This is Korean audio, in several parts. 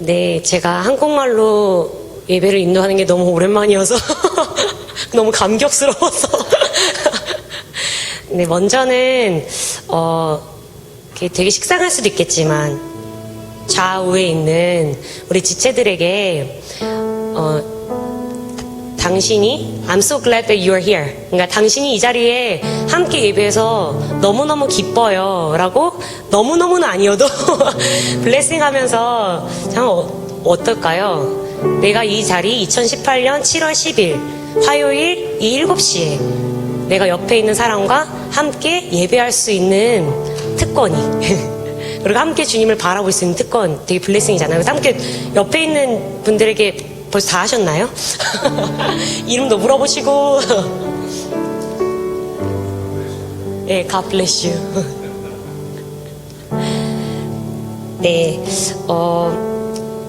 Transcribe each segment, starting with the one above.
네, 제가 한국말로 예배를 인도하는 게 너무 오랜만이어서 너무 감격스러워서 네, 먼저는 되게 식상할 수도 있겠지만 좌우에 있는 우리 지체들에게 당신이 I'm so glad that you're here. 그러니까 당신이 이 자리에 함께 예배해서 너무너무 기뻐요 라고 너무너무는 아니어도 블레싱 하면서 참 어떨까요? 내가 이 자리 2018년 7월 10일 화요일 이 7시에 내가 옆에 있는 사람과 함께 예배할 수 있는 특권이 그리고 함께 주님을 바라볼 수 있는 특권 되게 블레싱이잖아요. 그래서 함께 옆에 있는 분들에게 벌써 다 하셨나요? 이름도 물어보시고 네, God bless you. 네,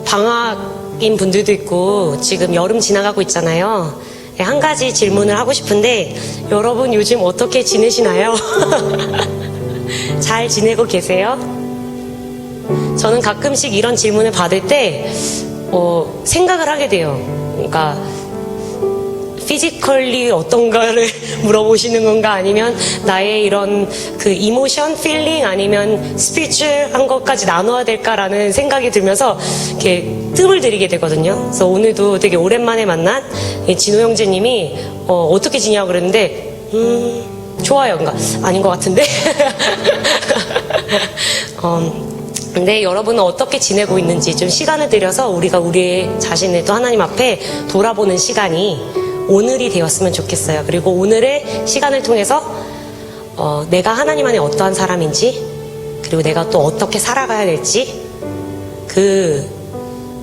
방학인 분들도 있고 지금 여름 지나가고 있잖아요. 네, 한 가지 질문을 하고 싶은데 여러분 요즘 어떻게 지내시나요? 잘 지내고 계세요? 저는 가끔씩 이런 질문을 받을 때 생각을 하게 돼요. 그러니까 피지컬리 어떤가를 물어보시는 건가 아니면 나의 이런 그 이모션, 필링 아니면 스피리추얼한 것까지 나눠야 될까라는 생각이 들면서 이렇게 뜸을 들이게 되거든요. 그래서 오늘도 되게 오랜만에 만난 진호 형제님이 어떻게 지냐고 그랬는데 좋아요. 그러니까 아닌 것 같은데 근데 여러분은 어떻게 지내고 있는지 좀 시간을 들여서 우리가 우리의 자신을 또 하나님 앞에 돌아보는 시간이 오늘이 되었으면 좋겠어요. 그리고 오늘의 시간을 통해서 내가 하나님 안에 어떠한 사람인지 그리고 내가 또 어떻게 살아가야 될지 그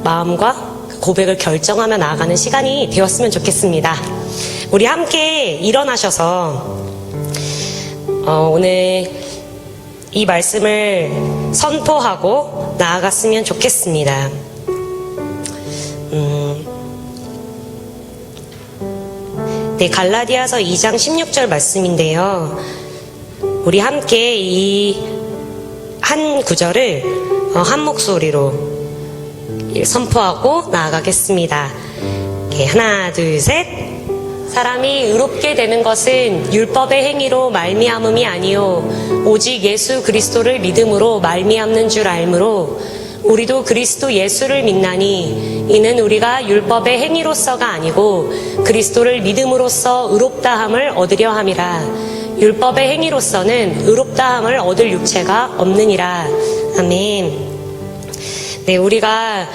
마음과 그 고백을 결정하며 나아가는 시간이 되었으면 좋겠습니다. 우리 함께 일어나셔서 오늘 이 말씀을 선포하고 나아갔으면 좋겠습니다. 네, 갈라디아서 2장 16절 말씀인데요. 우리 함께 이 한 구절을 한 목소리로 선포하고 나아가겠습니다. 네, 하나, 둘, 셋. 사람이 의롭게 되는 것은 율법의 행위로 말미암음이 아니요 오직 예수 그리스도를 믿음으로 말미암는 줄 알므로 우리도 그리스도 예수를 믿나니 이는 우리가 율법의 행위로서가 아니고 그리스도를 믿음으로써 의롭다함을 얻으려 함이라. 율법의 행위로서는 의롭다함을 얻을 육체가 없느니라. 아멘. 네, 우리가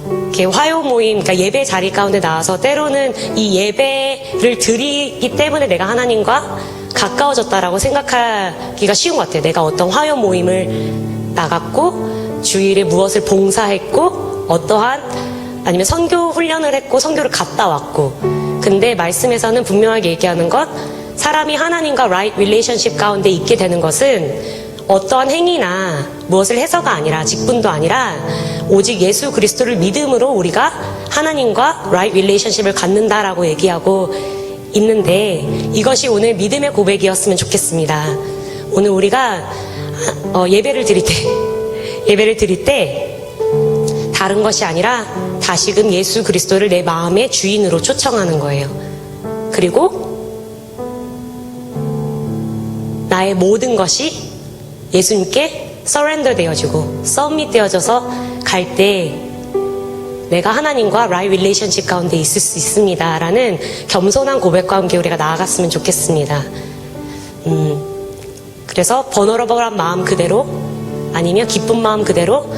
이렇게 화요 모임, 그러니까 예배 자리 가운데 나와서 때로는 이 예배를 드리기 때문에 내가 하나님과 가까워졌다라고 생각하기가 쉬운 것 같아요. 내가 어떤 화요 모임을 나갔고 주일에 무엇을 봉사했고 어떠한 아니면 선교 훈련을 했고 선교를 갔다 왔고 근데 말씀에서는 분명하게 얘기하는 것 사람이 하나님과 right relationship 가운데 있게 되는 것은 어떠한 행위나 무엇을 해서가 아니라 직분도 아니라 오직 예수 그리스도를 믿음으로 우리가 하나님과 right relationship을 갖는다라고 얘기하고 있는데 이것이 오늘 믿음의 고백이었으면 좋겠습니다. 오늘 우리가 예배를 드릴 때 다른 것이 아니라 다시금 예수 그리스도를 내 마음의 주인으로 초청하는 거예요. 그리고 나의 모든 것이 예수님께 서렌더 되어지고 서밋 되어져서 갈 때 내가 하나님과 right relationship 가운데 있을 수 있습니다 라는 겸손한 고백과 함께 우리가 나아갔으면 좋겠습니다. 그래서 버너러블한 마음 그대로 아니면 기쁜 마음 그대로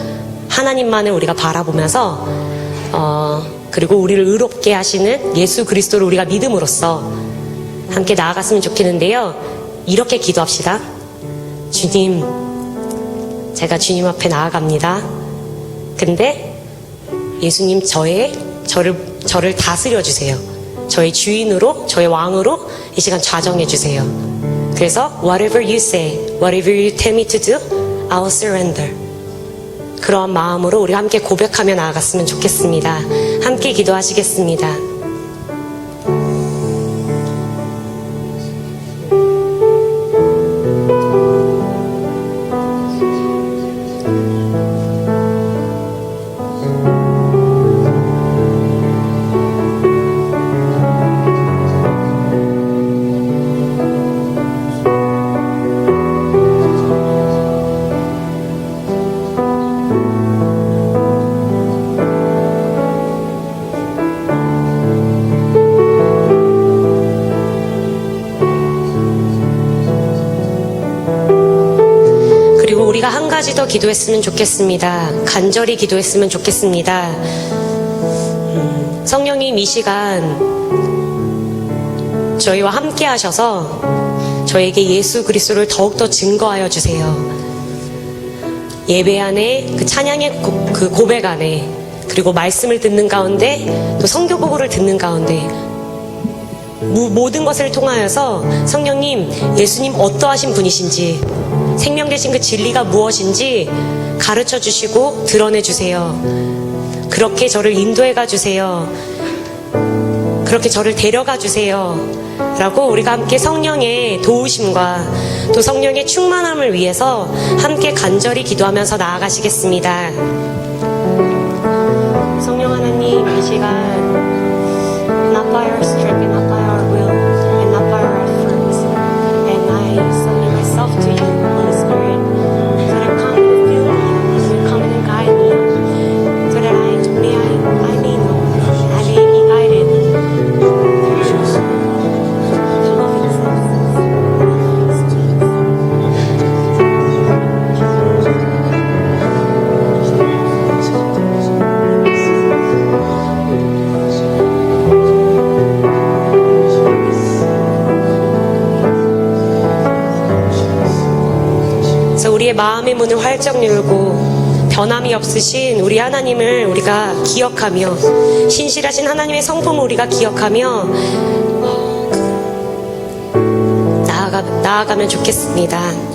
하나님만을 우리가 바라보면서 그리고 우리를 의롭게 하시는 예수 그리스도를 우리가 믿음으로써 함께 나아갔으면 좋겠는데요. 이렇게 기도합시다. 주님, 제가 주님 앞에 나아갑니다. 근데 예수님 저를 다스려 주세요. 저의 주인으로, 저의 왕으로 이 시간 좌정해 주세요. 그래서 whatever you say, whatever you tell me to do, I'll surrender. 그러한 마음으로 우리 함께 고백하며 나아갔으면 좋겠습니다. 함께 기도하시겠습니다. 가지 더 기도했으면 좋겠습니다. 간절히 기도했으면 좋겠습니다. 성령님 이 시간 저희와 함께 하셔서 저에게 예수 그리스도를 더욱더 증거하여 주세요. 예배 안에 그 찬양의 그 고백 안에 그리고 말씀을 듣는 가운데 또 선교 보고를 듣는 가운데 모든 것을 통하여서 성령님 예수님 어떠하신 분이신지 생명 되신 그 진리가 무엇인지 가르쳐 주시고 드러내 주세요. 그렇게 저를 인도해 가 주세요. 그렇게 저를 데려가 주세요. 라고 우리가 함께 성령의 도우심과 또 성령의 충만함을 위해서 함께 간절히 기도하면서 나아가시겠습니다. 성령 하나님 이 시간 not by our strength and not by our will and not by our efforts and I submit myself to you, Holy Spirit, so that come and fill me and come and guide me so that I may know and I may be guided through the loving substance of Christ Jesus. 그래서 우리의 마음의 문을 활짝 열고 변함이 없으신 우리 하나님을 우리가 기억하며 신실하신 하나님의 성품을 우리가 기억하며 나아가면 좋겠습니다.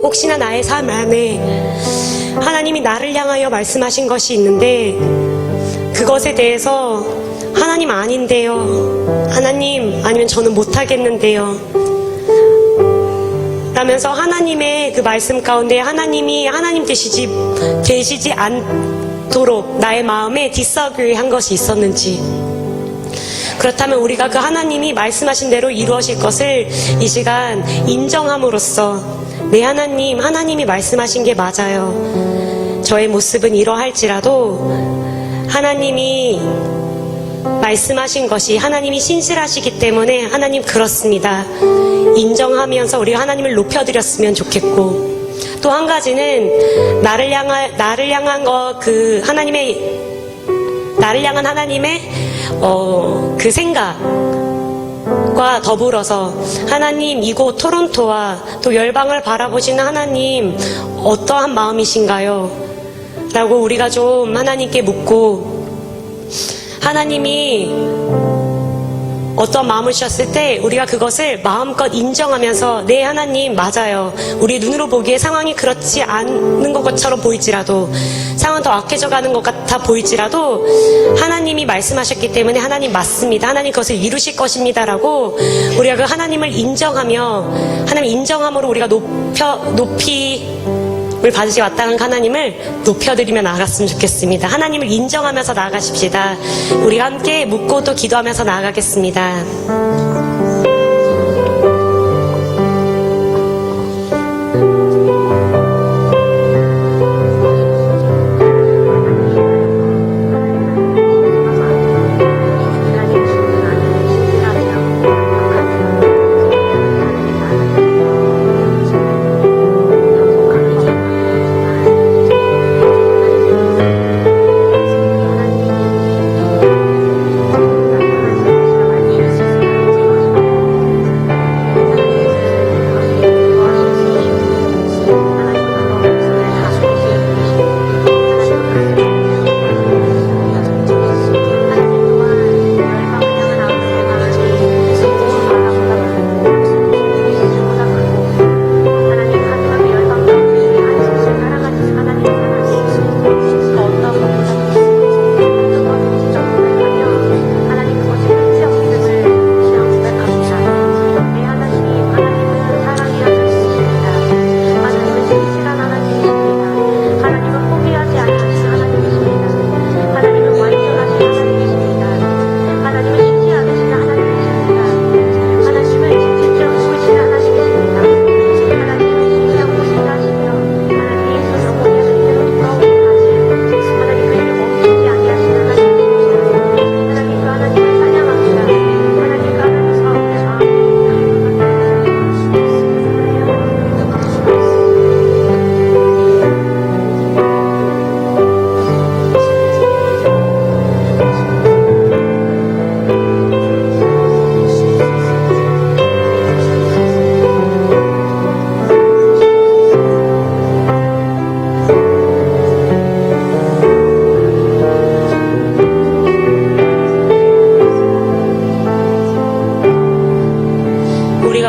혹시나 나의 삶 안에 하나님이 나를 향하여 말씀하신 것이 있는데 그것에 대해서 하나님 아닌데요, 하나님 아니면 저는 못하겠는데요 라면서 하나님의 그 말씀 가운데 하나님이 하나님 되시지 않도록 나의 마음에 디서그리 한 것이 있었는지, 그렇다면 우리가 그 하나님이 말씀하신 대로 이루어질 것을 이 시간 인정함으로써 내 하나님, 하나님이 말씀하신 게 맞아요, 저의 모습은 이러할지라도 하나님이 말씀하신 것이 하나님이 신실하시기 때문에 하나님 그렇습니다 인정하면서 우리가 하나님을 높여드렸으면 좋겠고, 또 한 가지는 나를 향한 하나님의 그 생각과 더불어서 하나님, 이곳 토론토와 또 열방을 바라보시는 하나님 어떠한 마음이신가요? 라고 우리가 좀 하나님께 묻고, 하나님이 어떤 마음을 주셨을 때 우리가 그것을 마음껏 인정하면서 네 하나님 맞아요, 우리 눈으로 보기에 상황이 그렇지 않는 것처럼 보일지라도, 상황은 더 악해져 가는 것 같아 보일지라도 하나님이 말씀하셨기 때문에 하나님 맞습니다, 하나님 그것을 이루실 것입니다 라고 우리가 그 하나님을 인정하며, 하나님 인정함으로 우리가 높이를 받으시 마땅한 하나님을 높여드리며 나아갔으면 좋겠습니다. 하나님을 인정하면서 나아가십시다. 우리가 함께 묻고 또 기도하면서 나아가겠습니다.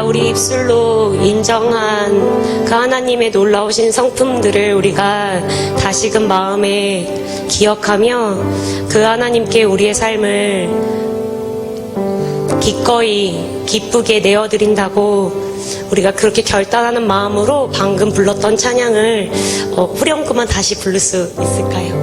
우리 입술로 인정한 그 하나님의 놀라우신 성품들을 우리가 다시금 마음에 기억하며 그 하나님께 우리의 삶을 기꺼이 기쁘게 내어드린다고 우리가 그렇게 결단하는 마음으로 방금 불렀던 찬양을 후렴구만 다시 부를 수 있을까요?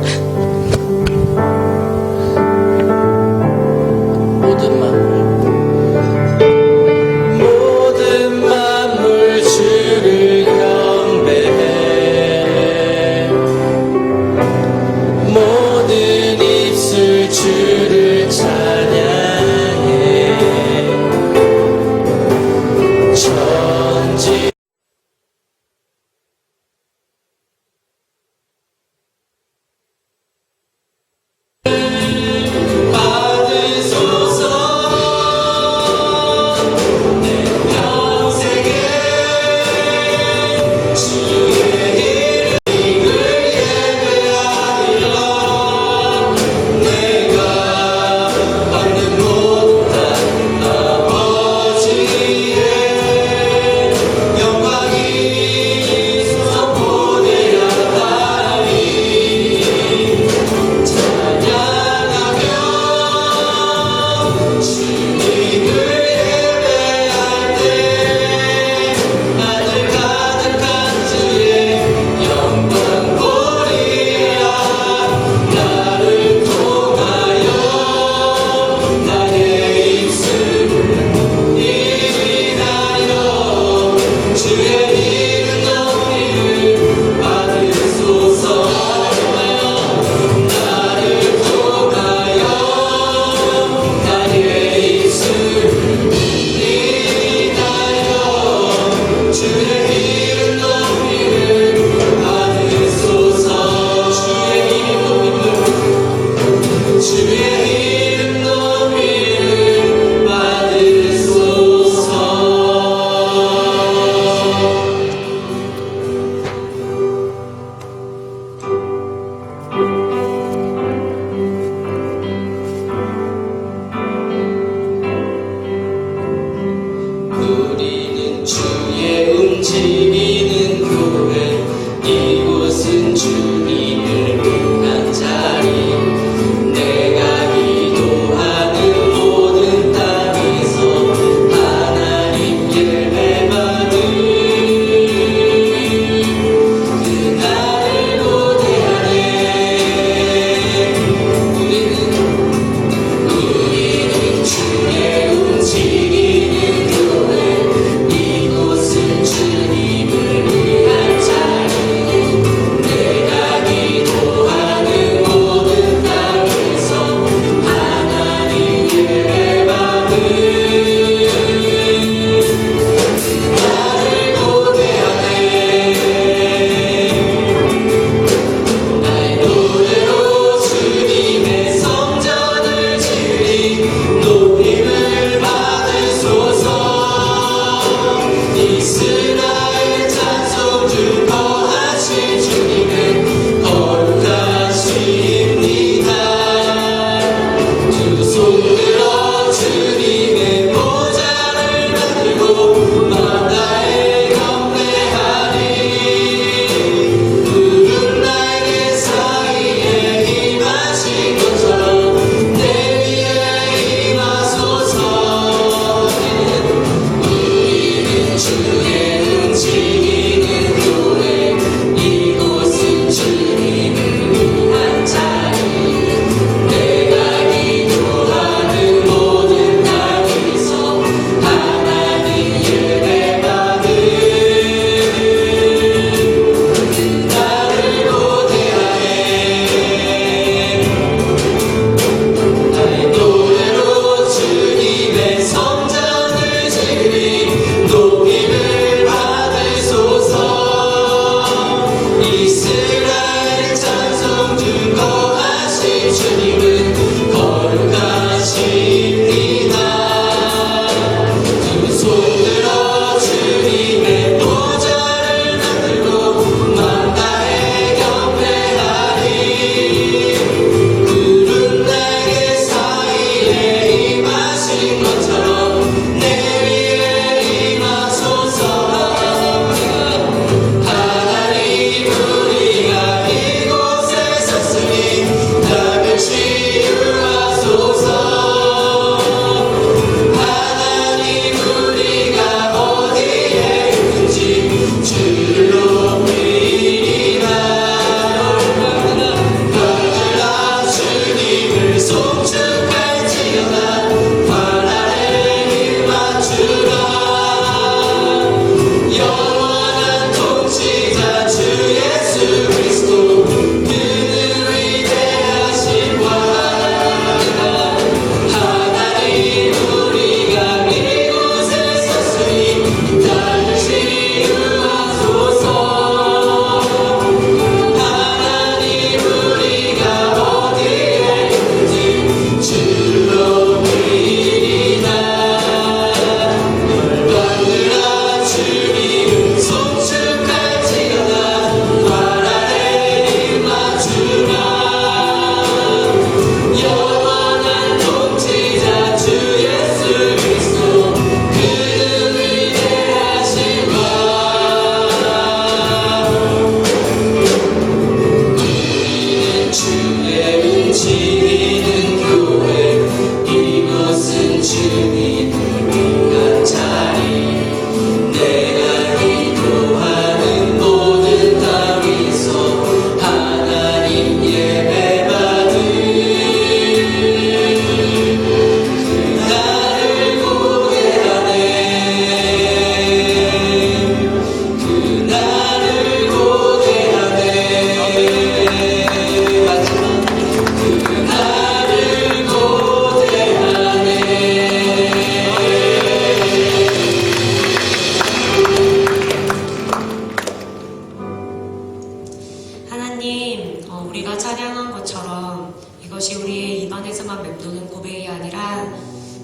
또는 고백이 아니라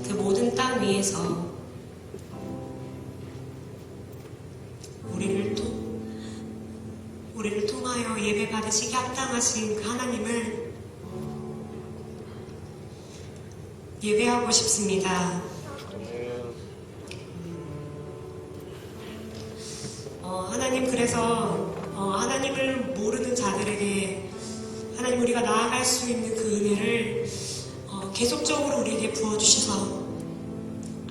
그 모든 땅 위에서 우리를 통하여 예배 받으시기 합당하신 그 하나님을 예배하고 싶습니다. 하나님, 그래서 하나님을 모르는 자들에게 하나님, 우리가 나아갈 수 있는 그 은혜를 계속적으로 우리에게 부어주셔서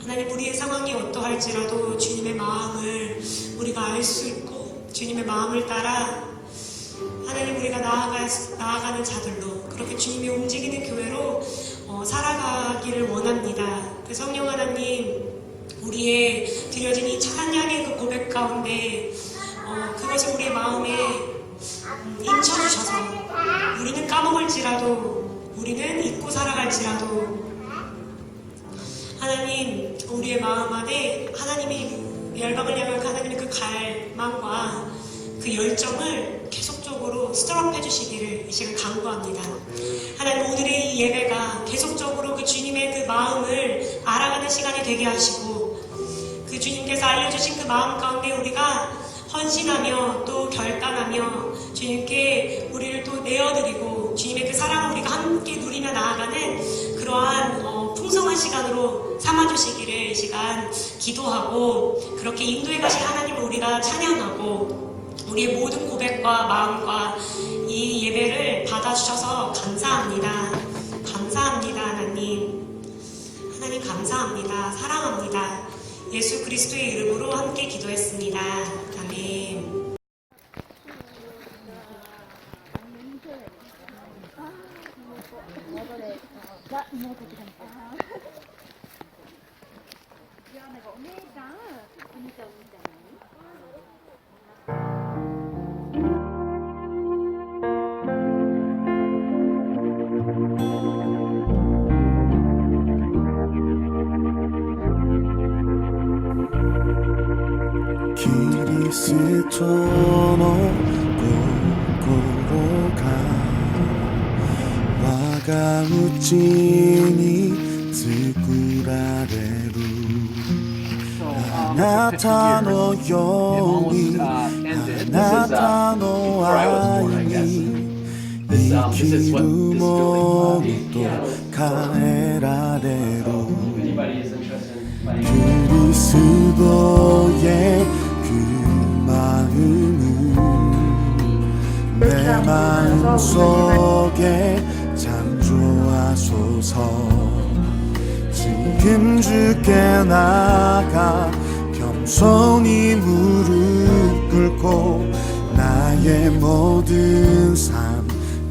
하나님, 우리의 상황이 어떠할지라도 주님의 마음을 우리가 알 수 있고 주님의 마음을 따라 하나님, 우리가 나아가는 자들로 그렇게 주님이 움직이는 교회로 살아가기를 원합니다. 그 성령 하나님, 우리의 드려진 이 찬양의 그 고백 가운데 그것을 우리의 마음에 인쳐주셔서 우리는 까먹을지라도 우리는 잊고 살아갈지라도 하나님, 우리의 마음 안에 하나님이 열방을 향한 하나님의 그 갈망과 그 열정을 계속적으로 스트럽 해주시기를 이 시간 간구합니다. 하나님, 오늘의 이 예배가 계속적으로 그 주님의 그 마음을 알아가는 시간이 되게 하시고 그 주님께서 알려주신 그 마음 가운데 우리가 헌신하며 또 결단하며 주님께 우리를 또 내어드리고 주님의 그 사랑을 우리가 함께 누리며 나아가는 그러한 풍성한 시간으로 삼아주시기를 이 시간 기도하고 그렇게 인도해 가신 하나님을 우리가 찬양하고 우리의 모든 고백과 마음과 이 예배를 받아주셔서 감사합니다. 감사합니다. 하나님 감사합니다. 사랑합니다. 예수 그리스도의 이름으로 함께 기도했습니다. 아멘. 그리스도로 고고로 가 화가 우찌니 스쿠라레루 나타노 용이 나타노 아이니 이키루 모토 카에라레루 그리스도의 그 마음은 내 마음속에 잠조하소서 지금 주께 나가 겸손히 무릎 꿇고 나의 모든 삶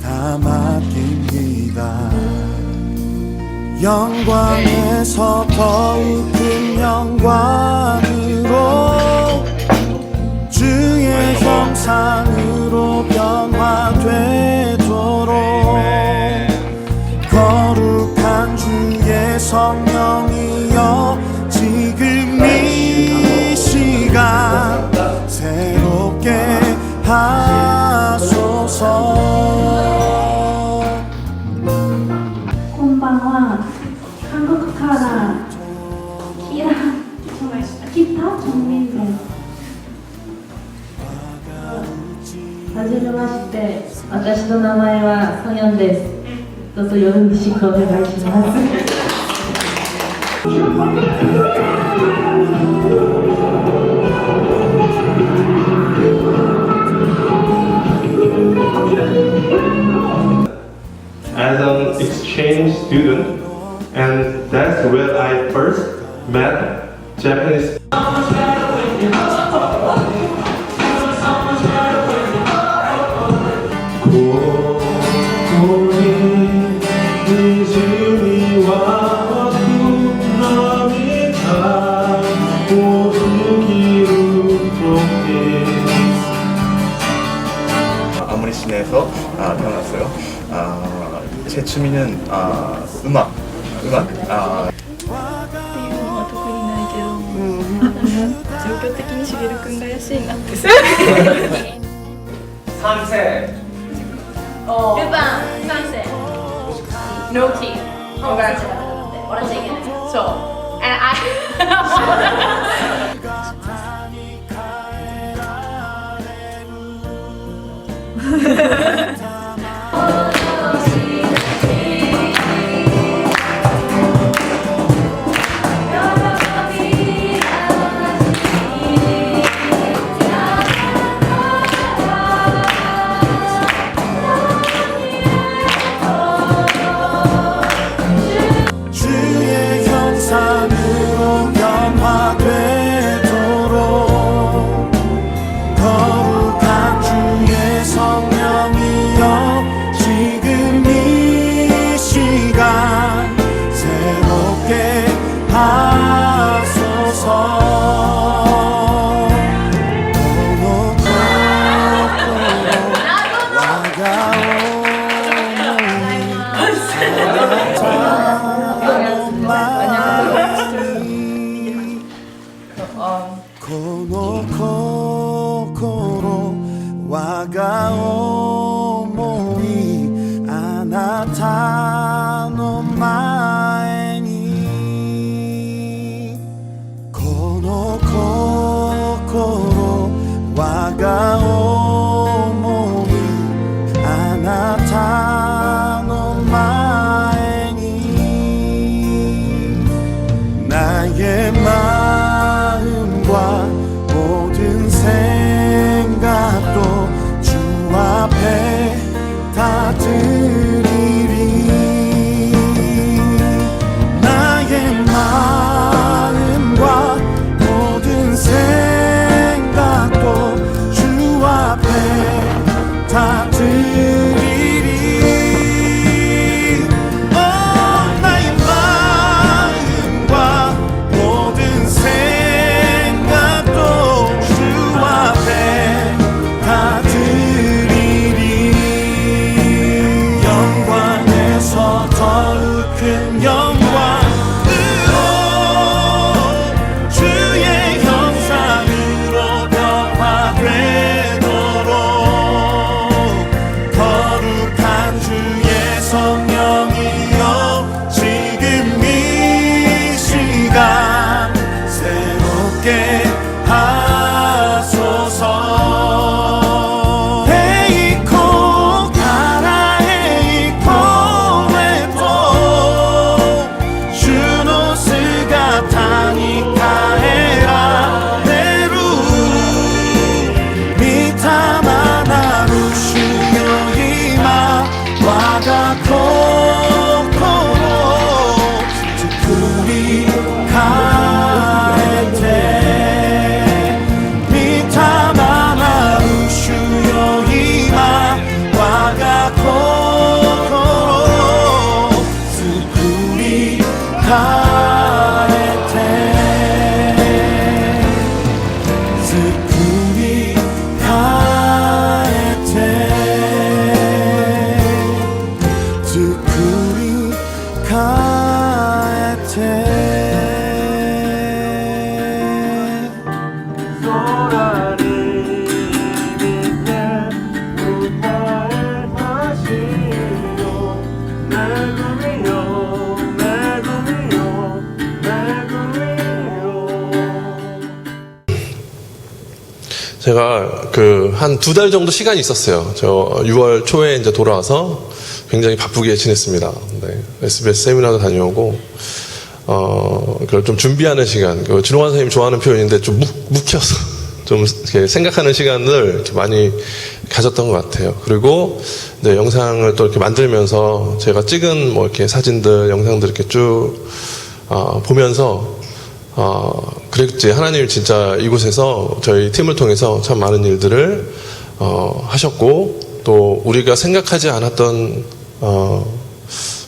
다 맡깁니다. 영광에서 더욱 큰 영광으로 주의 형상으로 변화되도록 거룩한 주의 성령이여 지금 이 시간 새롭게 하소서. こんばんは。韓国からキタチョンミンです。はじめまして。私の名前はソヨンです。どうぞよろしくお願いします。 as an exchange student, and that's where I first met Japanese. 아모리 시내에서 태어났어요. 제 취미는 음악. っていうのは特にないけど、状況的にしげるくんが怪しいなって。3世。ルパン3世。ロキ。オレンジだってオレンジいけない。そう。And I 주의 형상으로 변화되도록 거룩한 주의 성령이여 지금 이 시간 새롭게 하소서. 와가 오모이 아나타 노前にこの心我が思いあなたの前に 나의 마음과 모든 생각도 주 앞에 다 드리리. 나의 마음과 모든 생각도 주 앞에 다 드리리. 나의 마음과 모든 생각도 주 앞에 다 드리리. 영광에서 더욱 큰 영광으로 주의 형상으로 변화되도록 거룩한 주의 성령이여 지금 이 시간 새롭게 하소서. 에이코 가라 에이코 에토 주노스가 타니까 에라 베루 미타마 나루 슈요 이마 와가 코코로 특별히 가에테 미타마 나루 슈요 이마 와가 코코로 특별히 가에테 특별히 가에테 특별히 가에테 소라리 밑에 무파에 하시오 매구미요 매구미요 매구미요. 제가 한 2달 정도 시간이 있었어요. 저 6월 초에 이제 돌아와서 굉장히 바쁘게 지냈습니다. 네, SBS 세미나도 다녀오고, 그걸 좀 준비하는 시간, 준호관 선생님 좋아하는 표현인데 좀 묵혀서 좀 이렇게 생각하는 시간을 이렇게 많이 가졌던 것 같아요. 그리고 이제 영상을 또 이렇게 만들면서 제가 찍은 뭐 이렇게 사진들, 영상들 이렇게 쭉 보면서 그랬지. 하나님 진짜 이곳에서 저희 팀을 통해서 참 많은 일들을 하셨고, 또 우리가 생각하지 않았던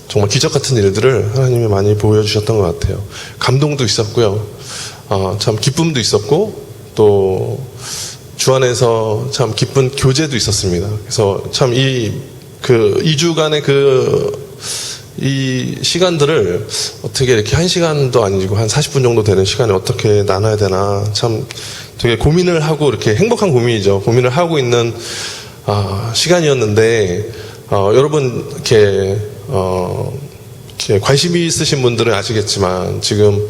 정말 기적 같은 일들을 하나님이 많이 보여주셨던 것 같아요. 감동도 있었고요. 참 기쁨도 있었고, 또 주 안에서 참 기쁜 교제도 있었습니다. 그래서 참 이 2주간의 이 시간들을 어떻게 이렇게 1시간도 아니고 한 40분 정도 되는 시간에 어떻게 나눠야 되나 참 되게 고민을 하고, 이렇게 행복한 고민이죠. 고민을 하고 있는 시간이었는데, 여러분 이렇게 이렇게 관심이 있으신 분들은 아시겠지만 지금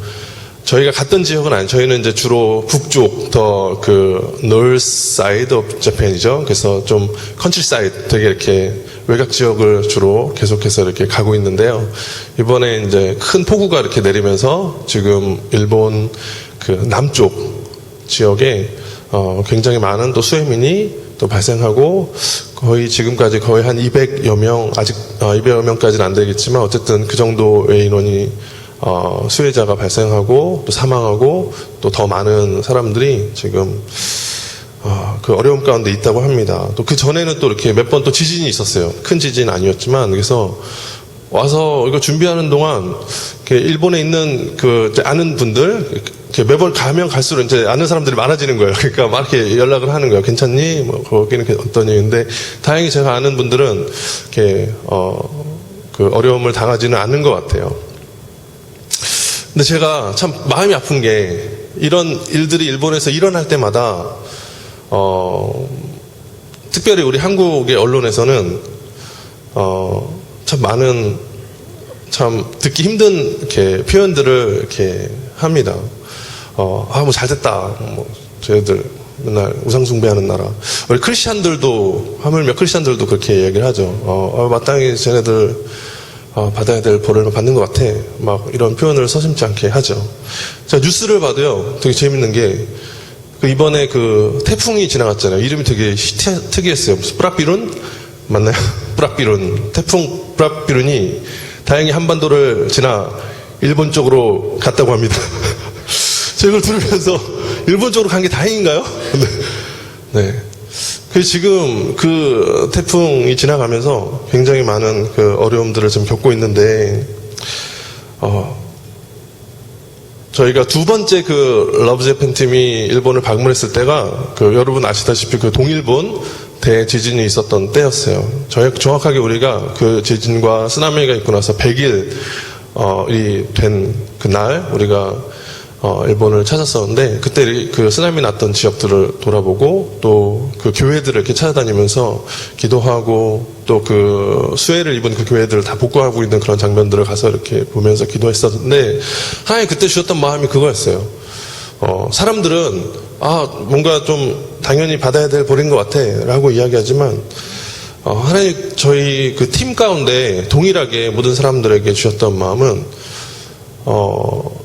저희가 갔던 지역은 아니에요. 저희는 이제 주로 북쪽 더 그 north side of Japan이죠. 그래서 좀 컨트리 사이드 되게 이렇게 외곽 지역을 주로 계속해서 이렇게 가고 있는데요. 이번에 이제 큰 폭우가 이렇게 내리면서 지금 일본 그 남쪽 지역에 굉장히 많은 또 수해민이 또 발생하고 거의 지금까지 거의 한 200여 명 아직 200여 명까지는 안 되겠지만 어쨌든 그 정도의 인원이 수혜자가 발생하고 또 사망하고 또 더 많은 사람들이 지금 그 어려움 가운데 있다고 합니다. 또 그 전에는 또 이렇게 몇 번 또 지진이 있었어요. 큰 지진 아니었지만 그래서 와서 이거 준비하는 동안 이렇게 일본에 있는 그 아는 분들 이렇게 매번 가면 갈수록 이제 아는 사람들이 많아지는 거예요. 그러니까 막 이렇게 연락을 하는 거예요. 괜찮니? 뭐 거기는 어떠니? 근데 다행히 제가 아는 분들은 이렇게 그 어려움을 당하지는 않는 것 같아요. 근데 제가 참 마음이 아픈 게 이런 일들이 일본에서 일어날 때마다 특별히 우리 한국의 언론에서는 참 많은 참 듣기 힘든 이렇게 표현들을 이렇게 합니다. 뭐 잘됐다. 뭐 저희들 맨날 우상숭배하는 나라. 우리 크리스찬들도 하물며 크리스찬들도 그렇게 얘기를 하죠. 마땅히 쟤네들 받아야 될 벌을 받는 것 같아. 막 이런 표현을 서슴지 않게 하죠. 자, 뉴스를 봐도요, 되게 재밌는 게, 이번에 그 태풍이 지나갔잖아요. 이름이 되게 특이했어요. 무슨 뿌라삐룬? 맞나요? 뿌라삐룬. 태풍 뿌라삐룬이 다행히 한반도를 지나 일본 쪽으로 갔다고 합니다. 제가 이걸 들으면서 일본 쪽으로 간 게 다행인가요? 네. 그 지금 그 태풍이 지나가면서 굉장히 많은 그 어려움들을 좀 겪고 있는데, 저희가 두 번째 그 러브재팬 팀이 일본을 방문했을 때가 그 여러분 아시다시피 그 동일본 대지진이 있었던 때였어요. 정확하게 우리가 그 지진과 쓰나미가 있고 나서 100일이 된 그날 우리가 일본을 찾았었는데 그때 그 쓰나미 났던 지역들을 돌아보고 또 그 교회들을 이렇게 찾아다니면서 기도하고 또 그 수해를 입은 그 교회들을 다 복구하고 있는 그런 장면들을 가서 이렇게 보면서 기도했었는데 하나님 그때 주셨던 마음이 그거였어요. 사람들은 뭔가 좀 당연히 받아야 될 벌인 것 같아 라고 이야기하지만 하나님 저희 그 팀 가운데 동일하게 모든 사람들에게 주셨던 마음은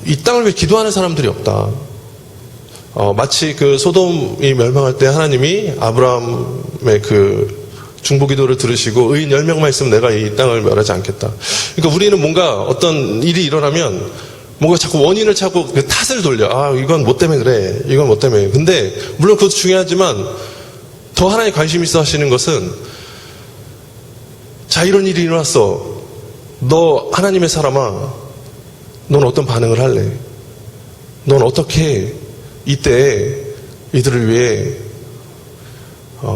이 땅을 위해 기도하는 사람들이 없다. 마치 그 소돔이 멸망할 때 하나님이 아브라함의 그 중보기도를 들으시고 의인 10명만 있으면 내가 이 땅을 멸하지 않겠다. 그러니까 우리는 뭔가 어떤 일이 일어나면 뭔가 자꾸 원인을 찾고 그 탓을 돌려. 이건 뭐 때문에 그래. 이건 뭐 때문에. 근데 물론 그것도 중요하지만 더 하나님 관심 있어 하시는 것은 자 이런 일이 일어났어. 너 하나님의 사람아. 넌 어떤 반응을 할래? 넌 어떻게 이때 이들을 위해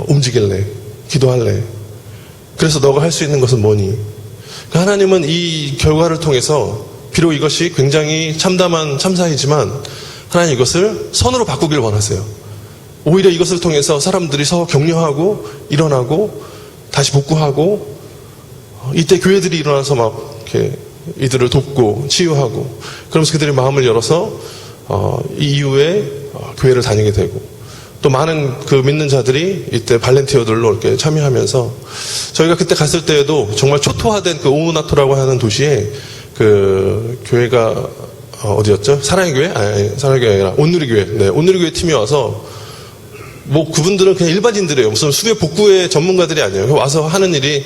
움직일래? 기도할래? 그래서 너가 할 수 있는 것은 뭐니? 하나님은 이 결과를 통해서 비록 이것이 굉장히 참담한 참사이지만 하나님 이것을 선으로 바꾸길 원하세요. 오히려 이것을 통해서 사람들이 서로 격려하고 일어나고 다시 복구하고 이때 교회들이 일어나서 막 이렇게 이들을 돕고 치유하고 그러면서 그들의 마음을 열어서 이 이후에 교회를 다니게 되고 또 많은 그 믿는 자들이 이때 발렌티어들로 이렇게 참여하면서 저희가 그때 갔을 때에도 정말 초토화된 그 오우나토라고 하는 도시에 그 교회가 어디였죠? 사랑의 교회? 아니 사랑의 교회가 아니라 온누리 교회. 네, 온누리 교회 팀이 와서 뭐 그분들은 그냥 일반인들이에요. 무슨 수배 복구의 전문가들이 아니에요. 와서 하는 일이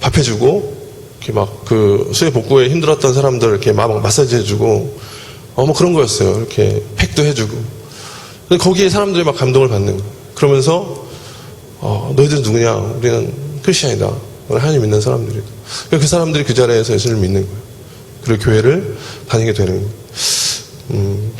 밥 해주고 이렇게 막 그 수해 복구에 힘들었던 사람들 이렇게 막 마사지 해주고 뭐 그런 거였어요. 이렇게 팩도 해주고. 근데 거기에 사람들이 막 감동을 받는 거예요. 그러면서 너희들은 누구냐? 우리는 크리스찬이다. 하나님 믿는 사람들이다. 그 사람들이 그 자리에서 예수를 믿는 거예요. 그리고 교회를 다니게 되는 거예요.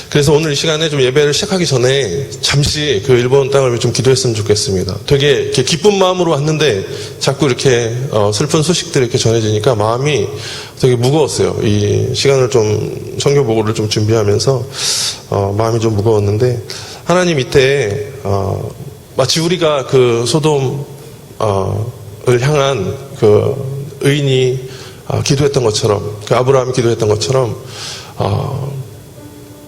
그래서 오늘 이 시간에 좀 예배를 시작하기 전에 잠시 그 일본 땅을 위해 좀 기도했으면 좋겠습니다. 되게 이렇게 기쁜 마음으로 왔는데 자꾸 이렇게 슬픈 소식들이 이렇게 전해지니까 마음이 되게 무거웠어요. 이 시간을 좀 성경 보고를 좀 준비하면서 마음이 좀 무거웠는데 하나님 이때 마치 우리가 그 소돔 향한 그 의인이 기도했던 것처럼, 그 아브라함이 기도했던 것처럼,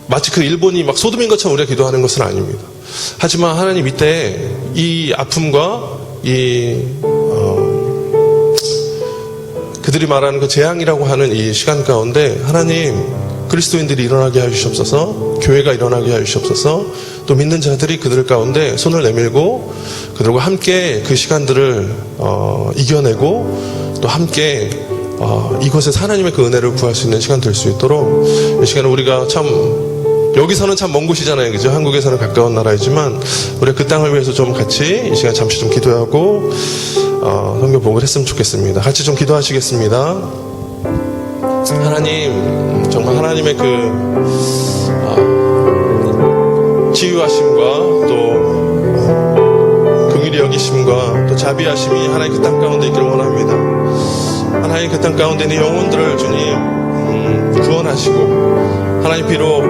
마치 그 일본이 막 소돔인 것처럼 우리가 기도하는 것은 아닙니다. 하지만 하나님 이때 이 아픔과 그들이 말하는 그 재앙이라고 하는 이 시간 가운데 하나님 그리스도인들이 일어나게 하시옵소서, 교회가 일어나게 하시옵소서, 또 믿는 자들이 그들 가운데 손을 내밀고 그들과 함께 그 시간들을 이겨내고 또 함께 이곳에서 하나님의 그 은혜를 구할 수 있는 시간 될 수 있도록, 이 시간에 우리가 참 여기서는 참 먼 곳이잖아요, 그죠? 한국에서는 가까운 나라이지만 우리가 그 땅을 위해서 좀 같이 이 시간 잠시 좀 기도하고 성경 복을 했으면 좋겠습니다. 같이 좀 기도하시겠습니다. 하나님, 정말 하나님의 그 치유하심과 또 긍휼히 여기심과 또 자비하심이 하나님 그 땅 가운데 있기를 원합니다. 하나님 그 땅 가운데 있는 영혼들을 주님 구원하시고, 하나님 비록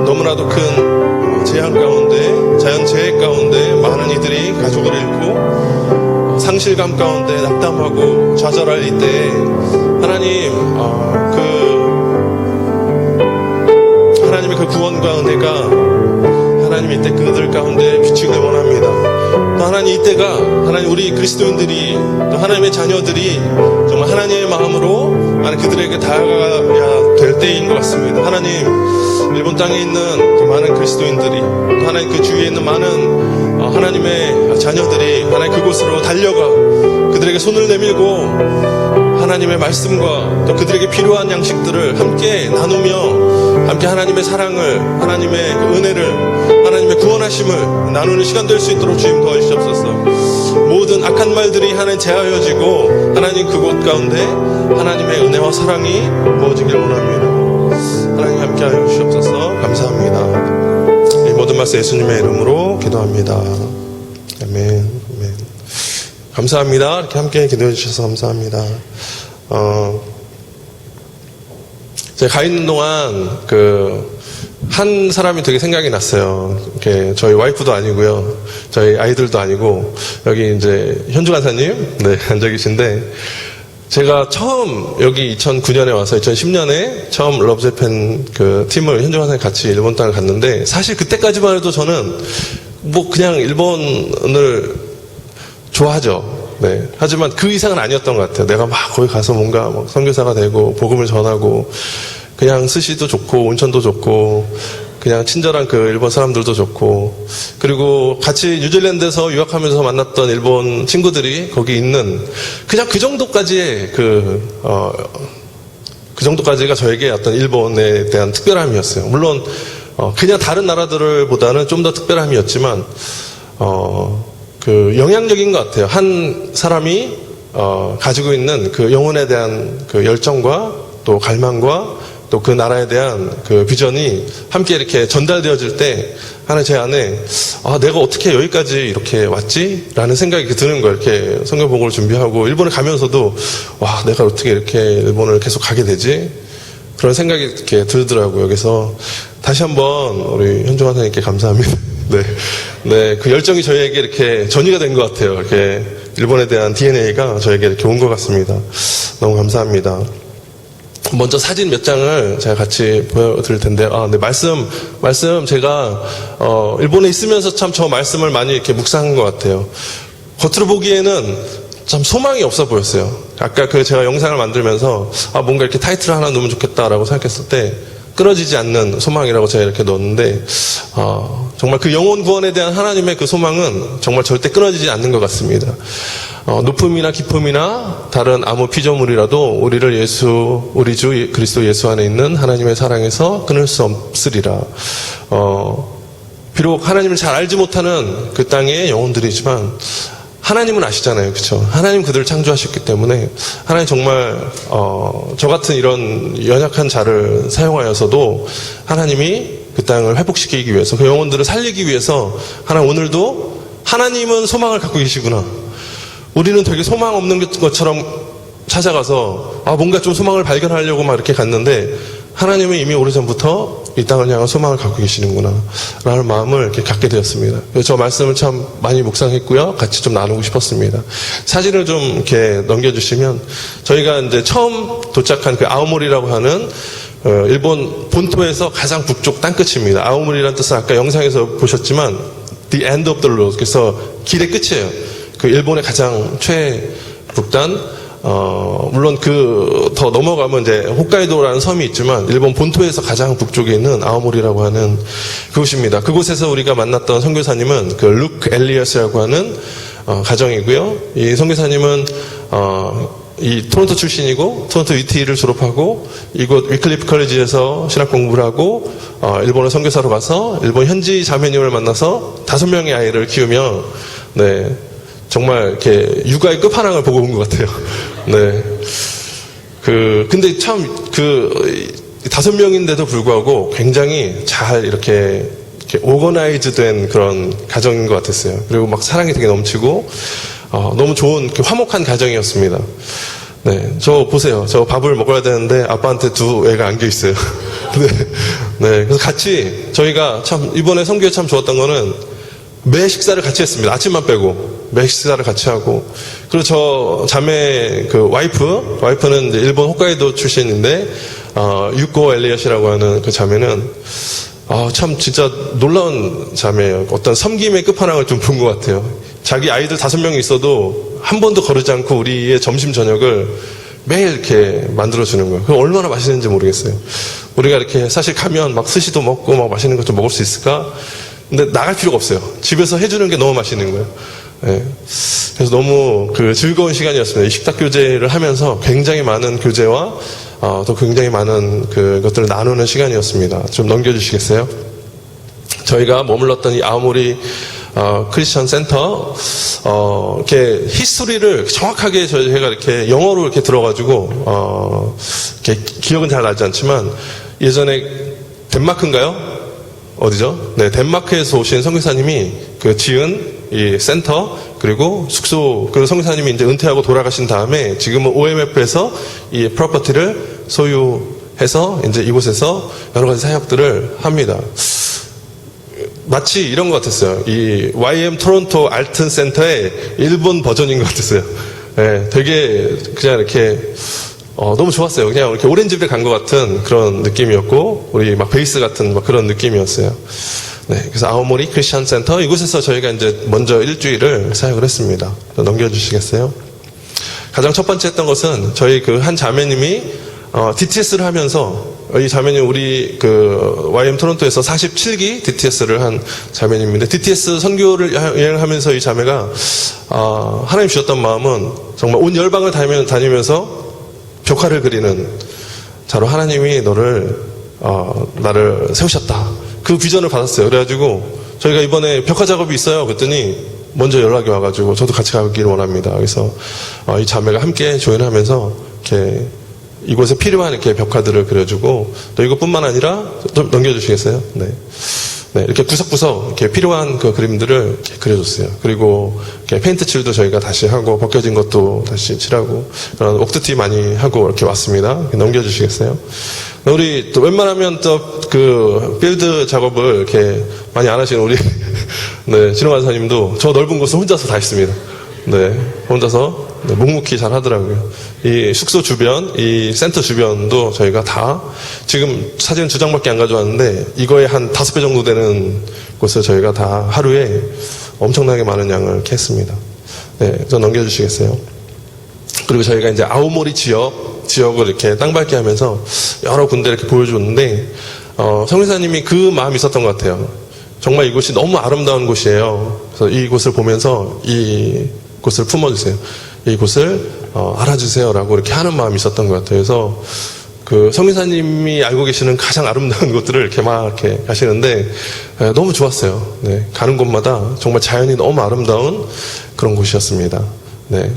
너무나도 큰 재앙 가운데, 자연재해 가운데 많은 이들이 가족을 잃고 상실감 가운데 낙담하고 좌절할 이때에 하나님 하나님의 그 구원과 은혜가 하나님 이때 그들 가운데 비추기를 원합니다. 또 하나님 이때가 하나님 우리 그리스도인들이 또 하나님의 자녀들이 정말 하나님의 마음으로 하나님 그들에게 다가가야 될 때인 것 같습니다. 하나님 일본 땅에 있는 또 많은 그리스도인들이 또 하나님 그 주위에 있는 많은 하나님의 자녀들이 하나님 그곳으로 달려가 그들에게 손을 내밀고 하나님의 말씀과 또 그들에게 필요한 양식들을 함께 나누며 함께 하나님의 사랑을, 하나님의 그 은혜를, 하나님의 구원하심을 나누는 시간 될 수 있도록 주님 도와주시옵소서. 모든 악한 말들이 하나님 제하여지고 하나님 그곳 가운데 하나님의 은혜와 사랑이 부어지길 원합니다. 하나님 함께하여 주시옵소서. 감사합니다. 이 모든 말씀 예수님의 이름으로 기도합니다. 아멘. 아멘. 감사합니다. 이렇게 함께 기도해 주셔서 감사합니다. 제가 가 있는 동안 한 사람이 되게 생각이 났어요. 이렇게 저희 와이프도 아니고요, 저희 아이들도 아니고 여기 이제 현주 간사님 앉아 계신데, 제가 처음 여기 2009년에 와서 2010년에 처음 러브재팬 그 팀을 현주 간사님 같이 일본 땅을 갔는데, 사실 그때까지만 해도 저는 뭐 그냥 일본을 좋아하죠. 네. 하지만 그 이상은 아니었던 것 같아요. 내가 막 거기 가서 뭔가 막 선교사가 되고 복음을 전하고, 그냥 스시도 좋고 온천도 좋고 그냥 친절한 그 일본 사람들도 좋고, 그리고 같이 뉴질랜드에서 유학하면서 만났던 일본 친구들이 거기 있는 그냥 그 정도까지의 그 정도까지가 저에게 어떤 일본에 대한 특별함이었어요. 물론 그냥 다른 나라들보다는 좀 더 특별함이었지만 그 영향력인 것 같아요. 한 사람이 가지고 있는 그 영혼에 대한 그 열정과 또 갈망과 또 그 나라에 대한 그 비전이 함께 이렇게 전달되어질 때 하나 제 안에 내가 어떻게 여기까지 이렇게 왔지? 라는 생각이 드는 거예요. 이렇게 성경복음을 준비하고 일본에 가면서도 내가 어떻게 이렇게 일본을 계속 가게 되지? 그런 생각이 이렇게 들더라고요. 그래서 다시 한번 우리 현종 선생님께 감사합니다. 네, 그 열정이 저희에게 이렇게 전이가 된 것 같아요. 이렇게 일본에 대한 DNA가 저에게 이렇게 온 것 같습니다. 너무 감사합니다. 먼저 사진 몇 장을 제가 같이 보여드릴 텐데, 네, 말씀 제가 일본에 있으면서 참 저 말씀을 많이 이렇게 묵상한 것 같아요. 겉으로 보기에는 참 소망이 없어 보였어요. 아까 제가 영상을 만들면서 뭔가 이렇게 타이틀을 하나 넣으면 좋겠다라고 생각했을 때 끊어지지 않는 소망이라고 제가 이렇게 넣었는데, 정말 그 영혼 구원에 대한 하나님의 그 소망은 정말 절대 끊어지지 않는 것 같습니다. 높음이나 깊음이나 다른 아무 피조물이라도 우리를 우리 주 그리스도 예수 안에 있는 하나님의 사랑에서 끊을 수 없으리라. 비록 하나님을 잘 알지 못하는 그 땅의 영혼들이지만 하나님은 아시잖아요. 그렇죠? 하나님 그들을 창조하셨기 때문에 하나님 정말 저 같은 이런 연약한 자를 사용하여서도 하나님이 그 땅을 회복시키기 위해서, 그 영혼들을 살리기 위해서 하나님 오늘도 하나님은 소망을 갖고 계시구나. 우리는 되게 소망 없는 것처럼 찾아가서 뭔가 좀 소망을 발견하려고 막 이렇게 갔는데, 하나님은 이미 오래전부터 이 땅을 향한 소망을 갖고 계시는구나 라는 마음을 이렇게 갖게 되었습니다. 그래서 저 말씀을 참 많이 묵상했고요. 같이 좀 나누고 싶었습니다. 사진을 좀 이렇게 넘겨주시면 저희가 이제 처음 도착한 그 아오모리라고 하는 일본 본토에서 가장 북쪽 땅끝입니다. 아오모리라는 뜻은 아까 영상에서 보셨지만 the end of the road, 그래서 길의 끝이에요. 그 일본의 가장 최북단, 물론 더 넘어가면 이제 홋카이도라는 섬이 있지만 일본 본토에서 가장 북쪽에 있는 아오모리라고 하는 그곳입니다. 그곳에서 우리가 만났던 선교사님은 그 루크 엘리어스라고 하는 가정이고요. 이 선교사님은 이 토론토 출신이고 토론토 UT를 졸업하고 이곳 위클리프 컬리지에서 신학 공부를 하고 일본에 선교사로 가서 일본 현지 자매님을 만나서 5명의 아이를 키우며 네. 정말 이렇게 육아의 끝판왕을 보고 온 것 같아요. 네. 근데 참 5명인데도 불구하고 굉장히 잘 이렇게 오거나이즈 된 그런 가정인 것 같았어요. 그리고 막 사랑이 되게 넘치고, 너무 좋은 화목한 가정이었습니다. 네. 저 보세요. 저 밥을 먹어야 되는데 아빠한테 2애가 안겨 있어요. 네. 네. 그래서 같이 저희가 참 이번에 선교에 참 좋았던 거는 매 식사를 같이 했습니다. 아침만 빼고. 매 식사를 같이 하고. 그리고 저 자매 와이프는 이제 일본 홋카이도 출신인데, 유코 엘리엇이라고 하는 그 자매는, 참 진짜 놀라운 자매예요. 어떤 섬김의 끝판왕을 좀 본 것 같아요. 자기 아이들 5명이 있어도 한 번도 거르지 않고 우리의 점심, 저녁을 매일 이렇게 만들어주는 거예요. 그럼 얼마나 맛있는지 모르겠어요. 우리가 이렇게 사실 가면 막 스시도 먹고 막 맛있는 것 좀 먹을 수 있을까? 근데 나갈 필요가 없어요. 집에서 해주는 게 너무 맛있는 거예요. 네. 그래서 너무 즐거운 시간이었습니다. 이 식탁 교제를 하면서 굉장히 많은 교제와 또 굉장히 많은 그것들을 나누는 시간이었습니다. 좀 넘겨주시겠어요? 저희가 머물렀던 이 아오모리 크리스천 센터 이렇게 히스토리를 정확하게 저희가 이렇게 영어로 이렇게 들어가지고 이렇게 기억은 잘 나지 않지만 예전에 덴마크인가요? 어디죠? 네, 덴마크에서 오신 선교사님이 지은 이 센터, 그리고 숙소, 그리고 선교사님이 이제 은퇴하고 돌아가신 다음에 지금은 OMF에서 이 프로퍼티를 소유해서 이제 이곳에서 여러 가지 사역들을 합니다. 마치 이런 것 같았어요. 이 YM 토론토 알튼 센터의 일본 버전인 것 같았어요. 네, 되게 그냥 이렇게 너무 좋았어요. 그냥 이렇게 오렌지빌에 간 것 같은 그런 느낌이었고, 우리 막 베이스 같은 막 그런 느낌이었어요. 네, 그래서 아오모리 크리스천 센터 이곳에서 저희가 이제 먼저 일주일을 사역을 했습니다. 넘겨주시겠어요? 가장 첫 번째 했던 것은 저희 한 자매님이 DTS를 하면서 이 자매님 우리 YM 토론토에서 47기 DTS를 한 자매님인데 DTS 선교를 여행하면서 이 자매가 하나님 주셨던 마음은 정말 온 열방을 다니면서 벽화를 그리는 자로 하나님이 나를 세우셨다. 그 비전을 받았어요. 그래가지고 저희가 이번에 벽화 작업이 있어요. 그랬더니 먼저 연락이 와가지고 저도 같이 가기를 원합니다. 그래서 이 자매가 함께 조인하면서 이렇게 이곳에 필요한 이렇게 벽화들을 그려주고 또 이것뿐만 아니라 좀 넘겨주시겠어요? 네. 네, 이렇게 구석구석 이렇게 필요한 그 그림들을 이렇게 그려줬어요. 그리고 이렇게 페인트 칠도 저희가 다시 하고 벗겨진 것도 다시 칠하고 그런 옥트티 많이 하고 이렇게 왔습니다. 이렇게 넘겨주시겠어요? 우리 또 웬만하면 또 필드 작업을 이렇게 많이 안 하시는 우리 네, 진호 간사님도 저 넓은 곳을 혼자서 다 했습니다. 네, 혼자서 묵묵히 잘 하더라고요. 이 숙소 주변, 이 센터 주변도 저희가 다 지금 사진 2장밖에 안 가져왔는데 이거에 한 5배 정도 되는 곳을 저희가 다 하루에 엄청나게 많은 양을 이렇게 했습니다. 네, 좀 넘겨주시겠어요? 그리고 저희가 이제 아오모리 지역을 이렇게 땅밟기 하면서 여러 군데 이렇게 보여줬는데, 성교사님이 그 마음이 있었던 것 같아요. 정말 이곳이 너무 아름다운 곳이에요. 그래서 이곳을 보면서 이곳을 품어주세요. 이곳을 알아주세요라고 이렇게 하는 마음이 있었던 것 같아요. 그래서 성교사님이 알고 계시는 가장 아름다운 곳들을 이렇게 막 이렇게 가시는데 너무 좋았어요. 네, 가는 곳마다 정말 자연이 너무 아름다운 그런 곳이었습니다. 네.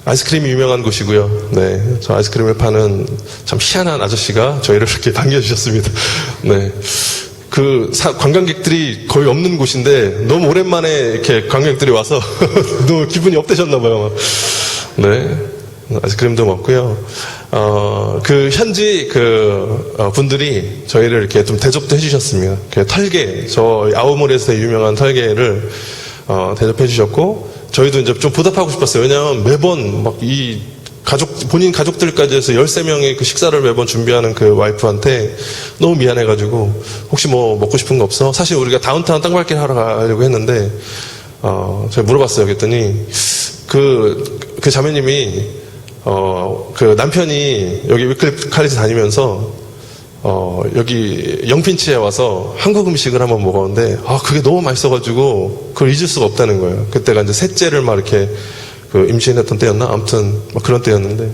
아이스크림이 유명한 곳이고요. 네, 저 아이스크림을 파는 참 희한한 아저씨가 저희를 이렇게 반겨주셨습니다. 네, 관광객들이 거의 없는 곳인데 너무 오랜만에 이렇게 관광객들이 와서 너무 기분이 업되셨나봐요. 네, 아이스크림도 먹고요. 그 현지 분들이 저희를 이렇게 좀 대접도 해주셨습니다. 털개, 저 아오모리에서 유명한 털개를 대접해 주셨고, 저희도 이제 좀 보답하고 싶었어요. 왜냐하면 매번 막 본인 가족들까지 해서 13명의 그 식사를 매번 준비하는 그 와이프한테 너무 미안해가지고, 혹시 뭐 먹고 싶은 거 없어? 사실 우리가 다운타운 땅밟기를 하러 가려고 했는데, 제가 물어봤어요. 그랬더니, 그 자매님이, 그 남편이 여기 위클리프 칼리지 다니면서, 여기 영핀치에 와서 한국 음식을 한번 먹었는데, 그게 너무 맛있어가지고, 그걸 잊을 수가 없다는 거예요. 그때가 이제 셋째를 막 이렇게, 임신했던 때였나? 아무튼, 막 그런 때였는데.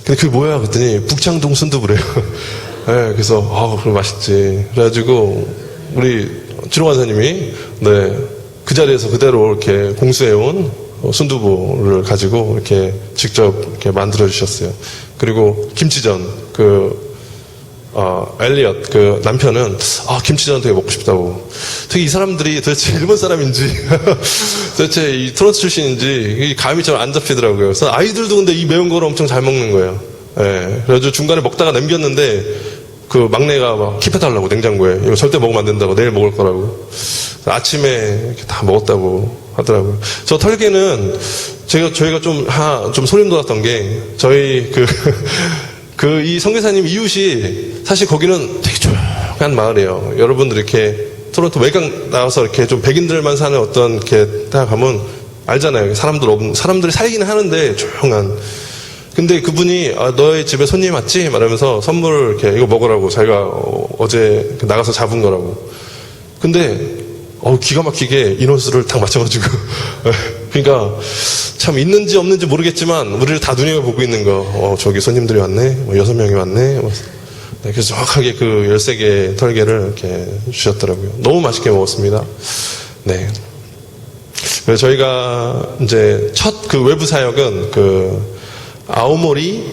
근데 그게 뭐야? 그랬더니, 북창동 순두부래요. 네, 그래서, 그럼 맛있지. 그래가지고, 우리 주로 간사님이, 네, 그 자리에서 그대로 이렇게 공수해온 순두부를 가지고 이렇게 직접 이렇게 만들어 주셨어요. 그리고 김치전, 엘리엇, 그 남편은, 김치전 되게 먹고 싶다고. 되게 이 사람들이 도대체 일본 사람인지, 도대체 이 토론토 출신인지, 감이 잘 안 잡히더라고요. 그래서 아이들도 근데 이 매운 거를 엄청 잘 먹는 거예요. 예. 그래가지고 중간에 먹다가 남겼는데, 그 막내가 막 킵해달라고, 냉장고에. 이거 절대 먹으면 안 된다고, 내일 먹을 거라고. 아침에 이렇게 다 먹었다고 하더라고요. 저 털개는, 저희가 좀 소름 돋았던 게, 저희 이 선교사님 이웃이 사실 거기는 되게 조용한 마을이에요. 여러분들 이렇게 토론토 외곽 나와서 이렇게 좀 백인들만 사는 어떤 이렇게 딱 가면 알잖아요. 사람들이 살기는 하는데 조용한. 근데 그분이 너의 집에 손님 왔지? 말하면서 선물을 이렇게 이거 먹으라고 자기가 어제 나가서 잡은 거라고. 근데 기가 막히게 인원수를 딱 맞춰가지고 그러니까 참 있는지 없는지 모르겠지만 우리를 다 눈여겨보고 있는 거. 저기 손님들이 왔네. 6명이 왔네. 네, 그래서 정확하게 그 13개의 털개를 이렇게 주셨더라고요. 너무 맛있게 먹었습니다. 네. 그래서 저희가 이제 첫 그 외부 사역은 아오모리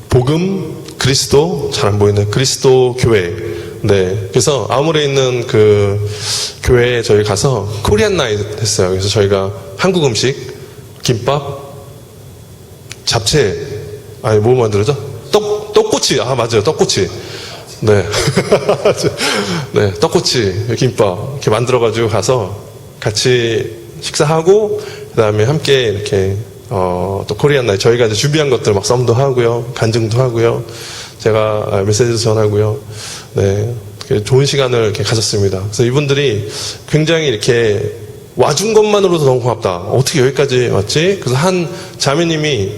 복음 그리스도, 잘 안 보이네, 그리스도 교회. 네. 그래서 아오모리에 있는 그 교회에 저희 가서 코리안 나잇 했어요. 그래서 저희가 한국 음식, 김밥, 잡채, 뭐 만들어져? 떡꼬치. 맞아요. 떡꼬치. 네. 네. 떡꼬치, 김밥 이렇게 만들어가지고 가서 같이 식사하고, 그 다음에 함께 이렇게, 또 코리안 나잇, 저희가 이제 준비한 것들 막 썸도 하고요. 간증도 하고요. 제가 메시지도 전하고요. 네. 좋은 시간을 이렇게 가졌습니다. 그래서 이분들이 굉장히 이렇게 와준 것만으로도 너무 고맙다. 어떻게 여기까지 왔지? 그래서 자매님이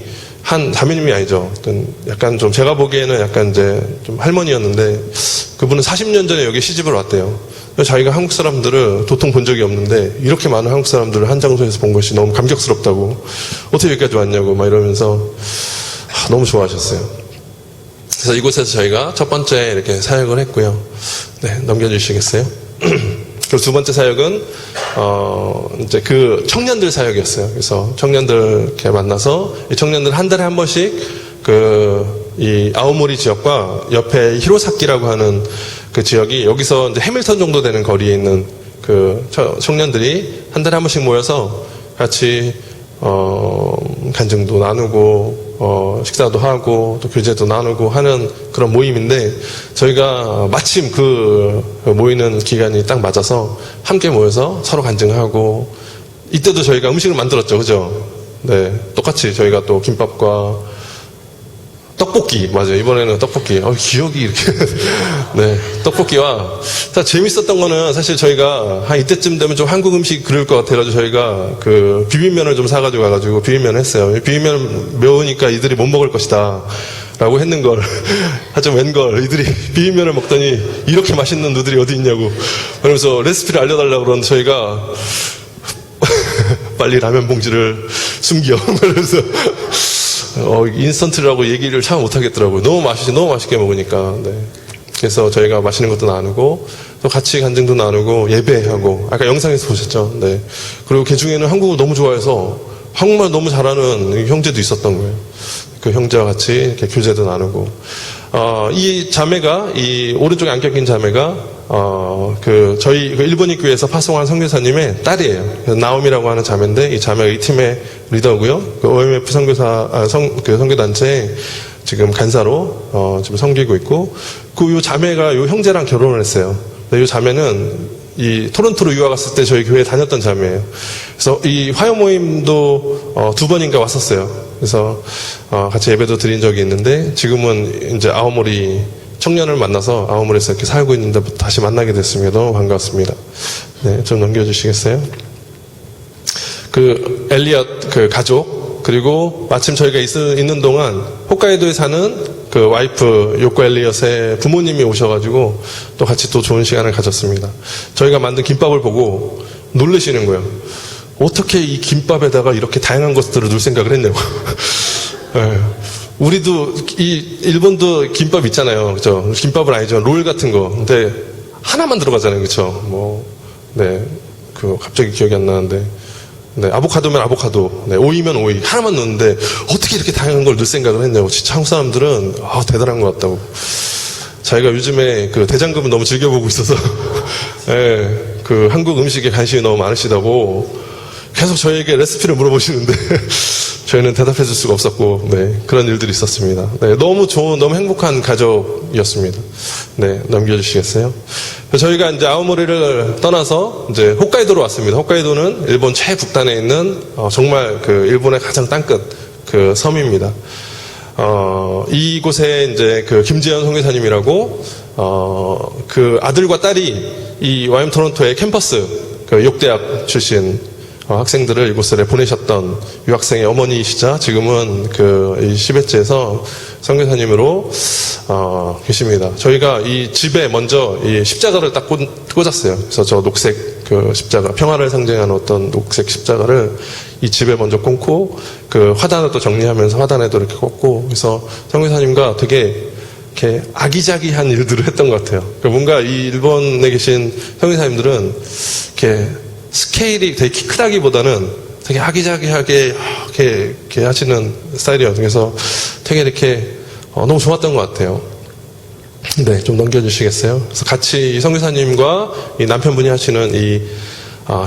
아니죠. 약간 좀 제가 보기에는 약간 이제 좀 할머니였는데, 그분은 40년 전에 여기 시집을 왔대요. 자기가 한국 사람들을 도통 본 적이 없는데 이렇게 많은 한국 사람들을 한 장소에서 본 것이 너무 감격스럽다고, 어떻게 여기까지 왔냐고 막 이러면서 너무 좋아하셨어요. 그래서 이곳에서 저희가 첫 번째 이렇게 사역을 했고요. 네, 넘겨주시겠어요? 그리고 두 번째 사역은 이제 그 청년들 사역이었어요. 그래서 청년들 이렇게 만나서 이 청년들 한 달에 한 번씩 이 아오모리 지역과 옆에 히로사키라고 하는 그 지역이, 여기서 이제 해밀턴 정도 되는 거리에 있는 그 청년들이 한 달에 한 번씩 모여서 같이 간증도 나누고 식사도 하고 또 교제도 나누고 하는 그런 모임인데, 저희가 마침 그 모이는 기간이 딱 맞아서 함께 모여서 서로 간증하고, 이때도 저희가 음식을 만들었죠. 그죠? 네. 똑같이 저희가 또 김밥과 떡볶이, 맞아요. 이번에는 떡볶이. 기억이 이렇게. 네. 떡볶이와, 재밌었던 거는 사실 저희가 한 이때쯤 되면 좀 한국 음식 그럴 것 같아가지고 저희가 그 비빔면을 좀 사가지고 가가지고 비빔면을 했어요. 비빔면 매우니까 이들이 못 먹을 것이다. 라고 했는 걸. 하여튼 웬걸. 이들이 비빔면을 먹더니 이렇게 맛있는 누들이 어디 있냐고. 그러면서 레시피를 알려달라고 그러는데 저희가 빨리 라면 봉지를 숨겨. 그래서 인스턴트라고 얘기를 참 못하겠더라고요. 너무 맛있게 먹으니까. 네. 그래서 저희가 맛있는 것도 나누고, 또 같이 간증도 나누고, 예배하고, 아까 영상에서 보셨죠? 네. 그리고 그 중에는 한국을 너무 좋아해서, 한국말 너무 잘하는 형제도 있었던 거예요. 그 형제와 같이 이렇게 교제도 나누고, 이 자매가, 이 오른쪽에 안겨 낀 자매가, 저희 일본인 교회에서 파송한 선교사님의 딸이에요. 그래서 나옴이라고 하는 자매인데, 이 자매가 이 팀의 리더고요. OMF 선교단체에 지금 간사로, 지금 섬기고 있고, 요 자매가 요 형제랑 결혼을 했어요. 근데 요 자매는 이 토론토로 유학 갔을 때 저희 교회에 다녔던 자매예요. 그래서 이 화요 모임도 2번인가 왔었어요. 그래서 같이 예배도 드린 적이 있는데 지금은 이제 아오모리 청년을 만나서 아오모리에서 이렇게 살고 있는데 다시 만나게 됐습니다. 너무 반갑습니다. 네, 좀 넘겨주시겠어요? 엘리엇 가족, 그리고 마침 저희가 있는 동안 홋카이도에 사는 와이프 요코 엘리엇의 부모님이 오셔가지고 또 같이 또 좋은 시간을 가졌습니다. 저희가 만든 김밥을 보고 놀라시는 거예요. 어떻게 이 김밥에다가 이렇게 다양한 것들을 넣을 생각을 했냐고. 네. 우리도 일본도 김밥 있잖아요, 그렇죠? 김밥은 아니죠, 롤 같은 거. 근데 하나만 들어가잖아요, 그렇죠? 갑자기 기억이 안 나는데. 네, 아보카도면 아보카도, 네, 오이면 오이, 하나만 넣는데 어떻게 이렇게 다양한 걸 넣을 생각을 했냐고. 진짜 한국 사람들은 대단한 것 같다고. 자기가 요즘에 대장금을 너무 즐겨보고 있어서 네, 한국 음식에 관심이 너무 많으시다고 계속 저희에게 레시피를 물어보시는데 저희는 대답해 줄 수가 없었고, 네, 그런 일들이 있었습니다. 네, 너무 좋은, 너무 행복한 가족이었습니다. 네, 넘겨주시겠어요? 저희가 이제 아오모리를 떠나서 이제 홋카이도로 왔습니다. 홋카이도는 일본 최북단에 있는 정말 일본의 가장 땅끝 섬입니다. 이곳에 이제 김재현 선교사님이라고 아들과 딸이 이 YM 토론토의 캠퍼스 욕대학 출신 학생들을 이곳에 보내셨던 유학생의 어머니이시자 지금은 이 시베츠에서 선교사님으로 계십니다. 저희가 이 집에 먼저 이 십자가를 딱 꽂았어요. 그래서 저 녹색 십자가, 평화를 상징하는 어떤 녹색 십자가를 이 집에 먼저 꽂고 화단을 또 정리하면서 화단에도 이렇게 꽂고, 그래서 선교사님과 되게 이렇게 아기자기한 일들을 했던 것 같아요. 뭔가 이 일본에 계신 선교사님들은 이렇게 스케일이 되게 키 크다기보다는 되게 아기자기하게 이렇게 하시는 스타일이어서 그래서 되게 이렇게 너무 좋았던 것 같아요. 네, 좀 넘겨주시겠어요? 그래서 같이 이 선교사님과 이 남편분이 하시는 이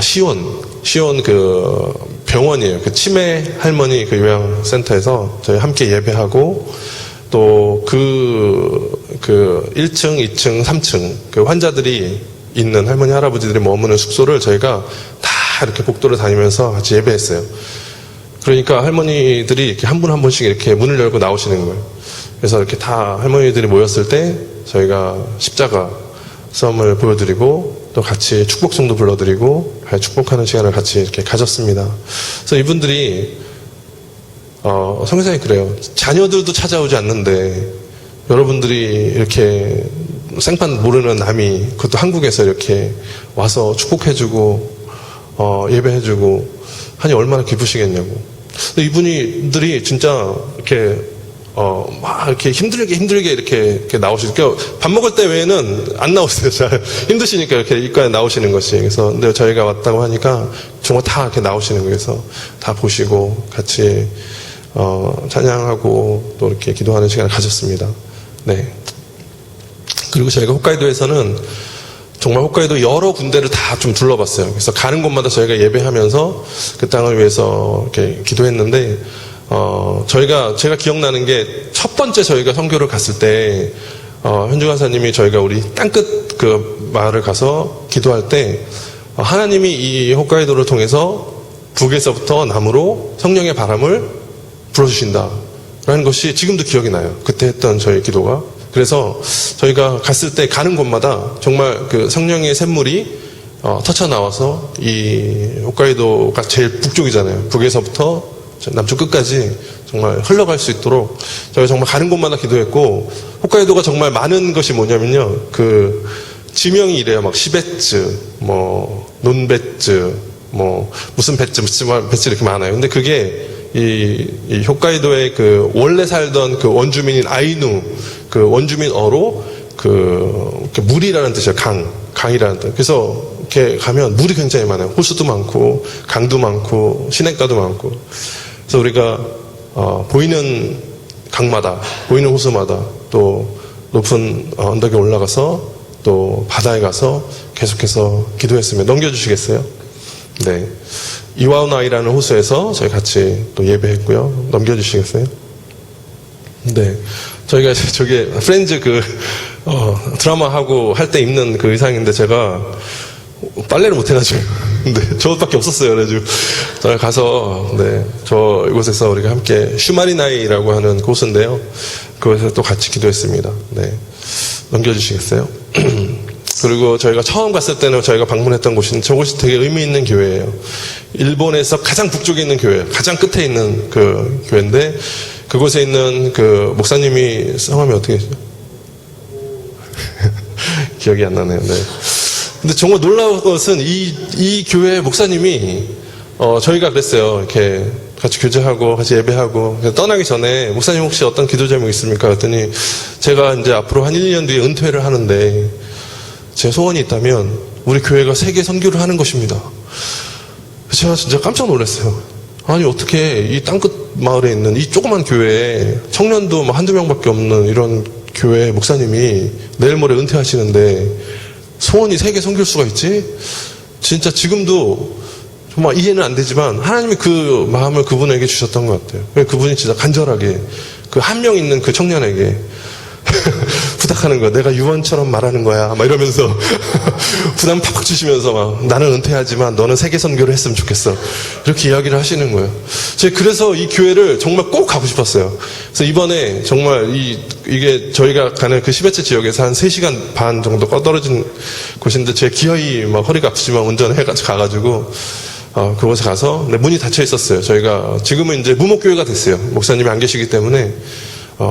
시온 병원이에요. 치매 할머니 요양센터에서 저희 함께 예배하고 또 1층, 2층, 3층 환자들이 있는 할머니 할아버지들이 머무는 숙소를 저희가 다 이렇게 복도를 다니면서 같이 예배했어요. 그러니까 할머니들이 이렇게 한 분 한 분씩 이렇게 문을 열고 나오시는 거예요. 그래서 이렇게 다 할머니들이 모였을 때 저희가 십자가 썸을 보여드리고 또 같이 축복송도 불러드리고 축복하는 시간을 같이 이렇게 가졌습니다. 그래서 이분들이 선교사님 그래요. 자녀들도 찾아오지 않는데 여러분들이 이렇게 생판 모르는 남이 그것도 한국에서 이렇게 와서 축복해주고 예배해주고 하니 얼마나 기쁘시겠냐고. 근데 이분들이 진짜 이렇게 막 이렇게 힘들게 이렇게 나오시고, 그러니까 밥 먹을 때 외에는 안 나오세요. 잘 힘드시니까 이렇게 입가에 나오시는 것이. 그래서 근데 저희가 왔다고 하니까 정말 다 이렇게 나오시는 거예요. 그래서 다 보시고 같이 찬양하고 또 이렇게 기도하는 시간을 가졌습니다. 네. 그리고 저희가 홋카이도에서는 정말 홋카이도 여러 군데를 다 좀 둘러봤어요. 그래서 가는 곳마다 저희가 예배하면서 그 땅을 위해서 이렇게 기도했는데, 제가 기억나는 게 첫 번째 저희가 선교를 갔을 때, 현주 간사님이 저희가 우리 땅끝 마을을 가서 기도할 때, 하나님이 이 홋카이도를 통해서 북에서부터 남으로 성령의 바람을 불어주신다. 라는 것이 지금도 기억이 나요. 그때 했던 저희 기도가. 그래서 저희가 갔을 때 가는 곳마다 정말 성령의 샘물이 터쳐 나와서 이 홋카이도가 제일 북쪽이잖아요. 북에서부터 남쪽 끝까지 정말 흘러갈 수 있도록 저희가 정말 가는 곳마다 기도했고, 홋카이도가 정말 많은 것이 뭐냐면요. 지명이 이래요. 막 시베츠, 논베츠, 무슨 베츠 이렇게 많아요. 근데 그게 이 홋카이도의 원래 살던 원주민인 아이누 원주민어로 물이라는 뜻이에요. 강이라는 뜻. 그래서 이렇게 가면 물이 굉장히 많아요. 호수도 많고 강도 많고 시냇가도 많고. 그래서 우리가 보이는 강마다, 보이는 호수마다 또 높은 언덕에 올라가서 또 바다에 가서 계속해서 기도했습니다. 넘겨주시겠어요? 네. 이와우나이라는 호수에서 저희 같이 또 예배했고요. 넘겨주시겠어요? 네. 저희가 저게 프렌즈 드라마 하고 할 때 입는 그 의상인데 제가 빨래를 못 해가지고. 근데 저것밖에 없었어요. 그래가지고 저희 가서, 네. 이곳에서 우리가 함께 슈마리나이라고 하는 곳인데요. 그곳에서 또 같이 기도했습니다. 네. 넘겨주시겠어요? 그리고 저희가 처음 갔을 때는 저희가 방문했던 곳인 저곳이 되게 의미 있는 교회예요. 일본에서 가장 북쪽에 있는 교회, 가장 끝에 있는 그 교회인데 그곳에 있는 그 목사님이 성함이 어떻게 되시죠? 기억이 안 나네요. 네. 근데 정말 놀라운 것은 이 교회 목사님이 저희가 그랬어요. 이렇게 같이 교제하고 같이 예배하고 떠나기 전에 목사님 혹시 어떤 기도 제목 있습니까? 그랬더니 제가 이제 앞으로 한 1, 2년 뒤에 은퇴를 하는데 제 소원이 있다면 우리 교회가 세계 선교를 하는 것입니다. 제가 진짜 깜짝 놀랐어요. 아니 어떻게 이 땅끝 마을에 있는 이 조그만 교회에 청년도 한두 명밖에 없는 이런 교회 목사님이 내일 모레 은퇴하시는데 소원이 세계 선교일 수가 있지? 진짜 지금도 정말 이해는 안 되지만 하나님이 그 마음을 그분에게 주셨던 것 같아요. 그분이 진짜 간절하게 그 한 명 있는 그 청년에게 부탁하는 거야. 내가 유언처럼 말하는 거야. 막 이러면서 부담 팍팍 주시면서 막 나는 은퇴하지만 너는 세계 선교를 했으면 좋겠어. 이렇게 이야기를 하시는 거예요. 제가 그래서 이 교회를 정말 꼭 가고 싶었어요. 그래서 이번에 정말 이게 저희가 가는 그 시베츠 지역에서 한 3시간 반 정도 꺼떨어진 곳인데 제 기어이 막 허리가 아프지만 운전해가지고 가가지고 그곳에 가서 문이 닫혀 있었어요. 저희가 지금은 이제 무목교회가 됐어요. 목사님이 안 계시기 때문에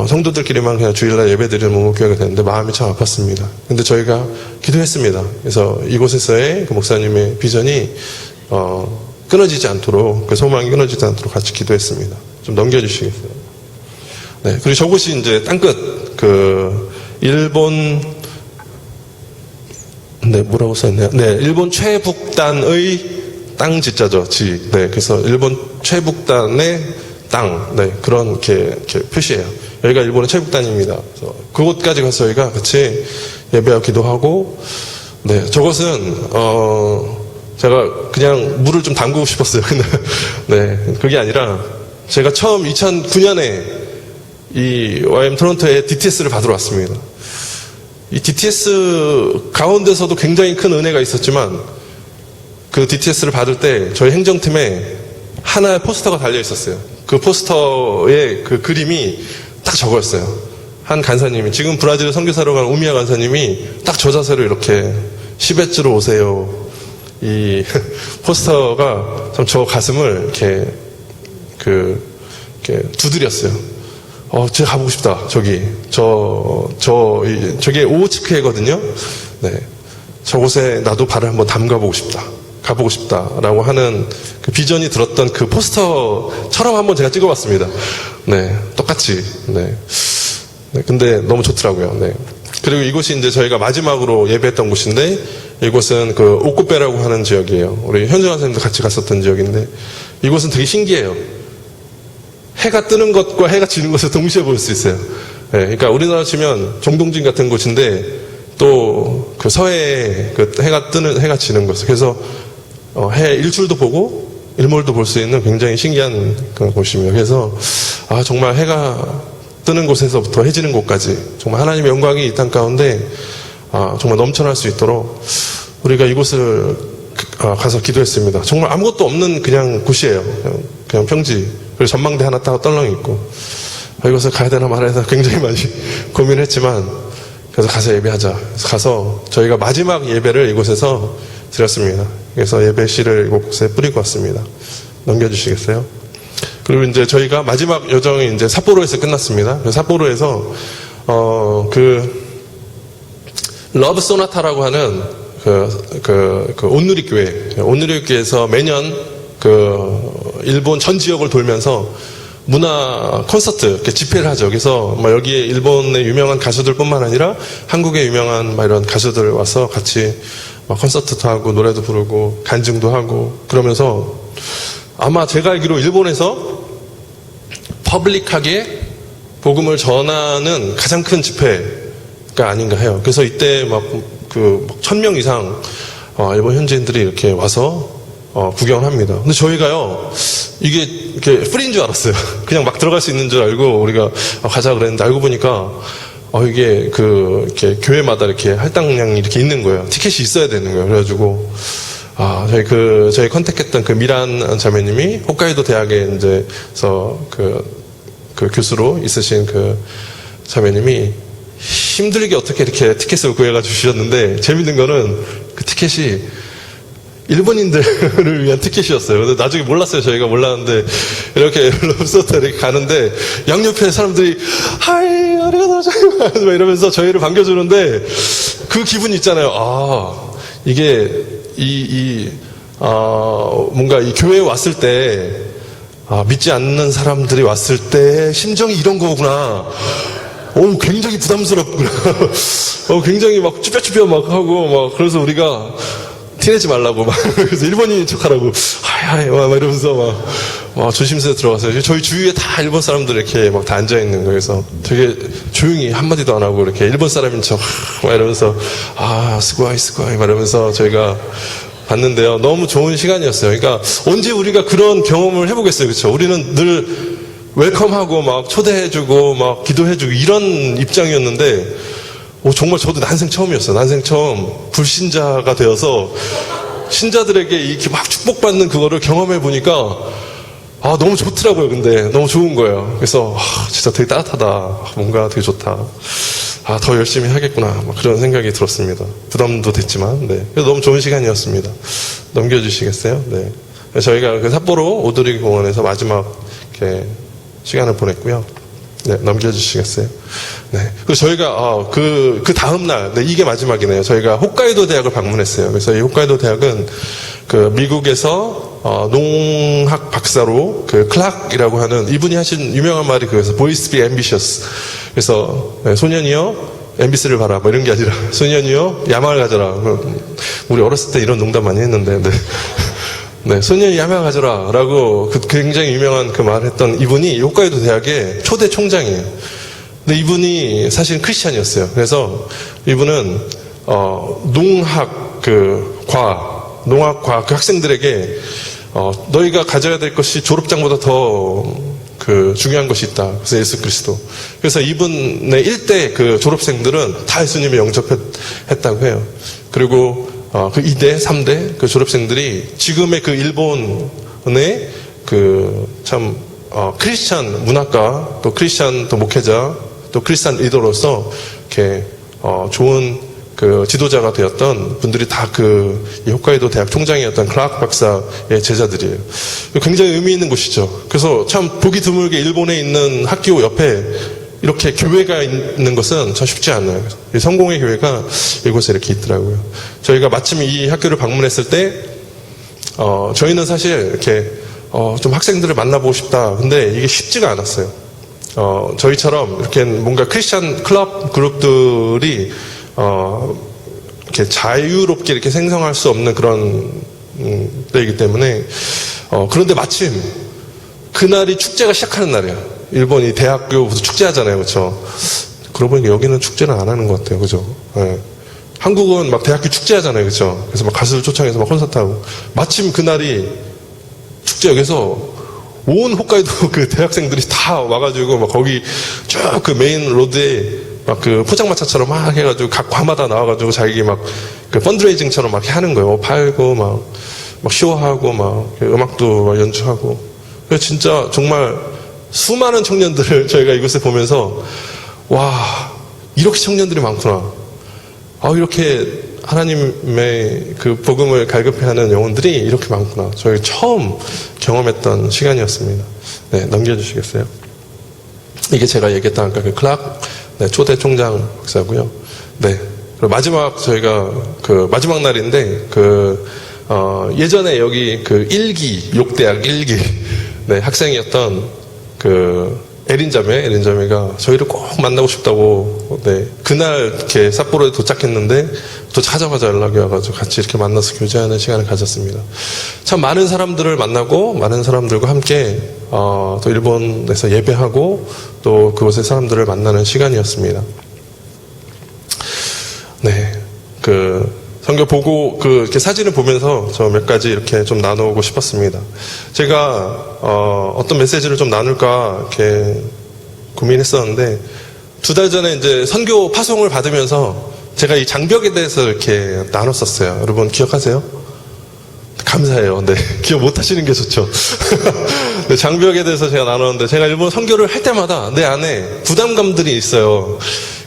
성도들끼리만 그냥 주일날 예배드리는 무목교회가 됐는데 마음이 참 아팠습니다. 근데 저희가 기도했습니다. 그래서 이곳에서의 그 목사님의 비전이 끊어지지 않도록, 그 소망이 끊어지지 않도록 같이 기도했습니다. 좀 넘겨주시겠어요? 네. 그리고 저곳이 이제 땅끝 일본 뭐라고 써있네요. 네, 일본 최북단의 땅 지자죠. 네, 그래서 일본 최북단의 땅, 네, 그런 이렇게 표시예요. 여기가 일본의 최북단입니다. 그래서 그곳까지 가서 저희가 같이 예배하고 기도하고, 네, 저것은 제가 그냥 물을 좀 담그고 싶었어요. 네, 그게 아니라 제가 처음 2009년에 이 YM 토론토에 DTS를 받으러 왔습니다. 이 DTS 가운데서도 굉장히 큰 은혜가 있었지만 그 DTS를 받을 때 저희 행정팀에 하나의 포스터가 달려 있었어요. 그 포스터의 그 그림이 딱 저거였어요. 한 간사님이, 지금 브라질 선교사로 간 우미야 간사님이 딱 저 자세로 이렇게 시베츠로 오세요. 이 포스터가 참 저 가슴을 이렇게 두드렸어요. 제가 가보고 싶다. 저게 오츠크해거든요. 네. 저곳에 나도 발을 한번 담가보고 싶다. 가보고 싶다라고 하는 그 비전이 들었던 그 포스터처럼 한번 제가 찍어봤습니다. 네, 똑같이. 네. 네, 근데 너무 좋더라고요. 네. 그리고 이곳이 이제 저희가 마지막으로 예배했던 곳인데, 이곳은 그 오코페라고 하는 지역이에요. 우리 현정환 선생님도 같이 갔었던 지역인데, 이곳은 되게 신기해요. 해가 뜨는 것과 해가 지는 것을 동시에 볼 수 있어요. 네, 그러니까 우리나라 치면 정동진 같은 곳인데, 또 그 서해에 그 해가 지는 곳. 그래서 해 일출도 보고 일몰도 볼 수 있는 굉장히 신기한 그런 곳입니다. 그래서 정말 해가 뜨는 곳에서부터 해 지는 곳까지 정말 하나님의 영광이 이 땅 가운데 정말 넘쳐날 수 있도록 우리가 이곳을 가서 기도했습니다. 정말 아무것도 없는 그냥 곳이에요. 그냥 평지. 그리고 전망대 하나 따로 떨렁 있고, 이곳을 가야 되나 말아야 되나 굉장히 많이 고민했지만, 그래서 가서 예배하자. 그래서 가서 저희가 마지막 예배를 이곳에서 드렸습니다. 그래서 예배실을 이곳에 뿌리고 왔습니다. 넘겨주시겠어요? 그리고 이제 저희가 마지막 여정이 이제 삿포로에서 끝났습니다. 그래서 삿포로에서 러브 소나타라고 하는 온누리 교회에서 매년 일본 전 지역을 돌면서 문화 콘서트, 이렇게 집회를 하죠. 그래서 여기에 일본의 유명한 가수들뿐만 아니라 한국의 유명한 이런 가수들 와서 같이 콘서트도 하고 노래도 부르고 간증도 하고 그러면서, 아마 제가 알기로 일본에서 퍼블릭하게 복음을 전하는 가장 큰 집회가 아닌가 해요. 그래서 이때 그 1000명 이상 일본 현지인들이 이렇게 와서 구경을 합니다. 근데 저희가요, 이게 이렇게 프리인 줄 알았어요. 그냥 막 들어갈 수 있는 줄 알고 우리가 가자 그랬는데 알고 보니까 이게 이렇게 교회마다 이렇게 할당량이 이렇게 있는 거예요. 티켓이 있어야 되는 거예요. 그래가지고 저희 컨택했던 그 미란 자매님이 홋카이도 대학에 이제서 그 교수로 있으신 그 자매님이 힘들게 어떻게 이렇게 티켓을 구해가 주셨는데, 재밌는 거는 그 티켓이 일본인들을 위한 티켓이었어요. 근데 나중에 몰랐어요. 저희가 몰랐는데, 이렇게 럽스터 이렇게 가는데, 양옆에 사람들이, 하이, 아리가또 막 이러면서 저희를 반겨주는데, 그 기분이 있잖아요. 이게, 뭔가 이 교회에 왔을 때, 믿지 않는 사람들이 왔을 때, 심정이 이런 거구나. 굉장히 부담스럽구나. 굉장히 막 쭈뼛쭈뼛 막 하고, 막, 그래서 우리가, 티내지 말라고 막 그래서 일본인인 척하라고 하이 막 이러면서 막 조심스레 들어갔어요. 저희 주위에 다 일본 사람들 이렇게 막 다 앉아 있는 거예요. 그래서 되게 조용히 한마디도 안 하고 이렇게 일본 사람인 척 막 이러면서 스고아이 막 이러면서 저희가 봤는데요. 너무 좋은 시간이었어요. 그러니까 언제 우리가 그런 경험을 해보겠어요, 그렇죠? 우리는 늘 웰컴하고 막 초대해주고 막 기도해주고 이런 입장이었는데. 정말 저도 난생 처음이었어요. 난생 처음 불신자가 되어서 신자들에게 이렇게 막 축복받는 그거를 경험해 보니까 너무 좋더라고요. 근데 너무 좋은 거예요. 그래서 진짜 되게 따뜻하다. 뭔가 되게 좋다. 더 열심히 하겠구나. 막 그런 생각이 들었습니다. 부담도 됐지만, 네. 그래서 너무 좋은 시간이었습니다. 넘겨주시겠어요? 네. 저희가 그 삿포로 오드리 공원에서 마지막 이렇게 시간을 보냈고요. 네, 넘겨주시겠어요? 네. 그리고 저희가, 그 다음날, 네, 이게 마지막이네요. 저희가 홋카이도 대학을 방문했어요. 그래서 이 홋카이도 대학은 그 미국에서, 농학 박사로 그 클락이라고 하는 이분이 하신 유명한 말이 그래서 boys be ambitious. 그래서, 네, 소년이여, 앰비스를 봐라. 뭐 이런 게 아니라, 소년이여, 야망을 가져라. 우리 어렸을 때 이런 농담 많이 했는데, 네. 네, 소년이 야망을 가져라 라고 굉장히 유명한 그 말을 했던 이분이 홋카이도 대학의 초대 총장이에요. 근데 이분이 사실 크리스찬이었어요. 그래서 이분은 농학 과학 그 학생들에게 너희가 가져야 될 것이 졸업장보다 더 그 중요한 것이 있다. 그래서 예수 그리스도. 그래서 이분의 1대 그 졸업생들은 다 예수님을 영접했다고 해요. 그리고 그 2대, 3대 그 졸업생들이 지금의 그 일본의 그 참 크리스찬 문학가, 또 크리스찬 또 목회자, 또 크리스찬 리더로서 이렇게 좋은 그 지도자가 되었던 분들이 다 그 홋카이도 대학 총장이었던 클락 박사의 제자들이에요. 굉장히 의미 있는 곳이죠. 그래서 참 보기 드물게 일본에 있는 학교 옆에 이렇게 교회가 있는 것은 참 쉽지 않아요. 성공의 교회가 이곳에 이렇게 있더라고요. 저희가 마침 이 학교를 방문했을 때, 저희는 사실 이렇게, 좀 학생들을 만나보고 싶다. 근데 이게 쉽지가 않았어요. 저희처럼 이렇게 뭔가 크리스찬 클럽 그룹들이, 이렇게 자유롭게 이렇게 생성할 수 없는 그런, 때이기 때문에, 그런데 마침 그날이 축제가 시작하는 날이야. 일본이 대학교부터 축제하잖아요, 그렇죠? 그러고 보니까 여기는 축제는 안 하는 것 같아요, 그죠? 네. 한국은 막 대학교 축제하잖아요, 그렇죠? 그래서 막 가수를 초청해서 막 콘서트하고 마침 그날이 축제역에서 온 홋카이도 그 대학생들이 다 와가지고 막 거기 쭉 그 메인 로드에 막 그 포장마차처럼 막 해가지고 각 과마다 나와가지고 자기 막 그 펀드레이징처럼 막 하는 거예요. 팔고 막 쇼하고 막 음악도 막 연주하고. 그래서 진짜 정말 수많은 청년들을 저희가 이곳에 보면서 와, 이렇게 청년들이 많구나. 이렇게 하나님의 그 복음을 갈급해하는 영혼들이 이렇게 많구나. 저희 처음 경험했던 시간이었습니다. 네, 넘겨주시겠어요? 이게 제가 얘기했던 아까 그 클락, 네, 초대 총장 박사고요. 네. 그리고 마지막 저희가 그 마지막 날인데 예전에 여기 그 욕대학 1기 네, 학생이었던 그 에린자매가 저희를 꼭 만나고 싶다고, 네. 그날 이렇게 삿포로에 도착했는데, 도착하자마자 연락이 와가지고 같이 이렇게 만나서 교제하는 시간을 가졌습니다. 참 많은 사람들을 만나고, 많은 사람들과 함께, 또 일본에서 예배하고, 또 그곳의 사람들을 만나는 시간이었습니다. 네. 선교 보고 이렇게 사진을 보면서 저 몇 가지 이렇게 좀 나누고 싶었습니다. 제가 어떤 메시지를 좀 나눌까 이렇게 고민했었는데 2달 전에 이제 선교 파송을 받으면서 제가 이 장벽에 대해서 이렇게 나눴었어요. 여러분 기억하세요? 감사해요. 네, 기억 못 하시는 게 좋죠. 네, 장벽에 대해서 제가 나눴는데 제가 일본 선교를 할 때마다 내 안에 부담감들이 있어요.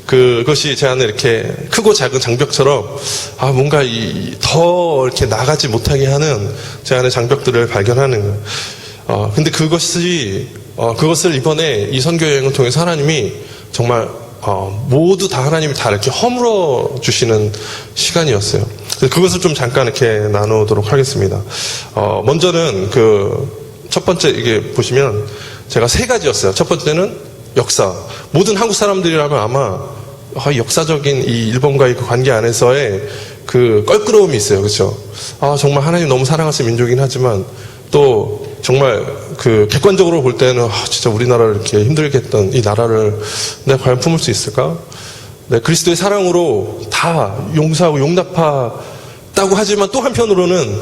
그것이 제 안에 이렇게 크고 작은 장벽처럼 뭔가 더 이렇게 나가지 못하게 하는 제 안에 장벽들을 발견하는 거예요. 근데 그것을 이번에 이 선교 여행을 통해서 하나님이 정말 모두 다 하나님이 다 이렇게 허물어 주시는 시간이었어요. 그래서 그것을 좀 잠깐 이렇게 나누도록 하겠습니다. 먼저는 첫 번째 이게 보시면 제가 3가지였어요. 첫 번째는 역사. 모든 한국 사람들이라면 아마 역사적인 이 일본과의 그 관계 안에서의 그 껄끄러움이 있어요. 그렇죠? 정말 하나님 너무 사랑하시는 민족이긴 하지만 또 정말 객관적으로 볼 때는 진짜 우리나라를 이렇게 힘들게 했던 이 나라를 내가 과연 품을 수 있을까? 네, 그리스도의 사랑으로 다 용서하고 용납하다고 하지만 또 한편으로는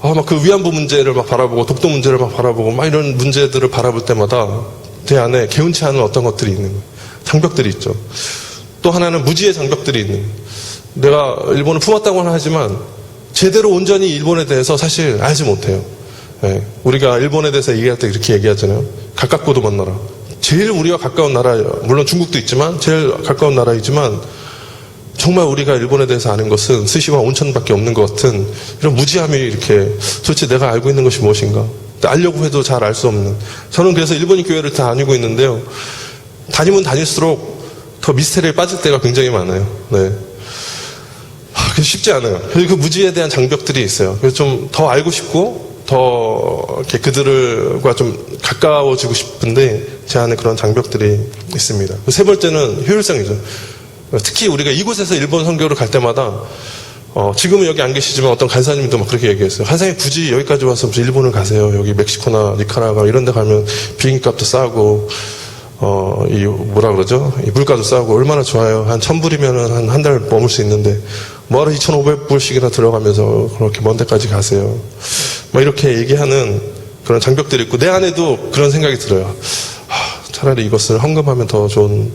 막 그 위안부 문제를 막 바라보고 독도 문제를 막 바라보고 막 이런 문제들을 바라볼 때마다 제 안에 개운치 않은 어떤 것들이 있는 거예요. 장벽들이 있죠. 또 하나는 무지의 장벽들이 있는 거예요. 내가 일본을 품었다고는 하지만 제대로 온전히 일본에 대해서 사실 알지 못해요. 네, 우리가 일본에 대해서 얘기할 때 이렇게 얘기하잖아요. 가깝고도 먼 나라. 제일 우리와 가까운 나라예요. 물론 중국도 있지만 제일 가까운 나라이지만 정말 우리가 일본에 대해서 아는 것은 스시와 온천밖에 없는 것 같은 이런 무지함이 이렇게 도대체 내가 알고 있는 것이 무엇인가? 알려고 해도 잘 알 수 없는. 저는 그래서 일본인 교회를 다니고 있는데요. 다니면 다닐수록 더 미스테리에 빠질 때가 굉장히 많아요. 네. 그래서 쉽지 않아요. 그래서 그 무지에 대한 장벽들이 있어요. 그래서 좀 더 알고 싶고 더 이렇게 그들과 좀 가까워지고 싶은데 제 안에 그런 장벽들이 있습니다. 3번째는 효율성이죠. 특히 우리가 이곳에서 일본 선교를 갈 때마다 지금은 여기 안 계시지만 어떤 간사님도 막 그렇게 얘기했어요. 한상에 굳이 여기까지 와서 무슨 일본을 가세요. 여기 멕시코나 니카라과 이런 데 가면 비행기값도 싸고 이 물가도 싸고 얼마나 좋아요. 한 1,000불이면 한 달 머물 수 있는데 뭐하러 2,500불씩이나 들어가면서 그렇게 먼 데까지 가세요. 막 이렇게 얘기하는 그런 장벽들이 있고 내 안에도 그런 생각이 들어요. 차라리 이것을 헌금하면 더 좋은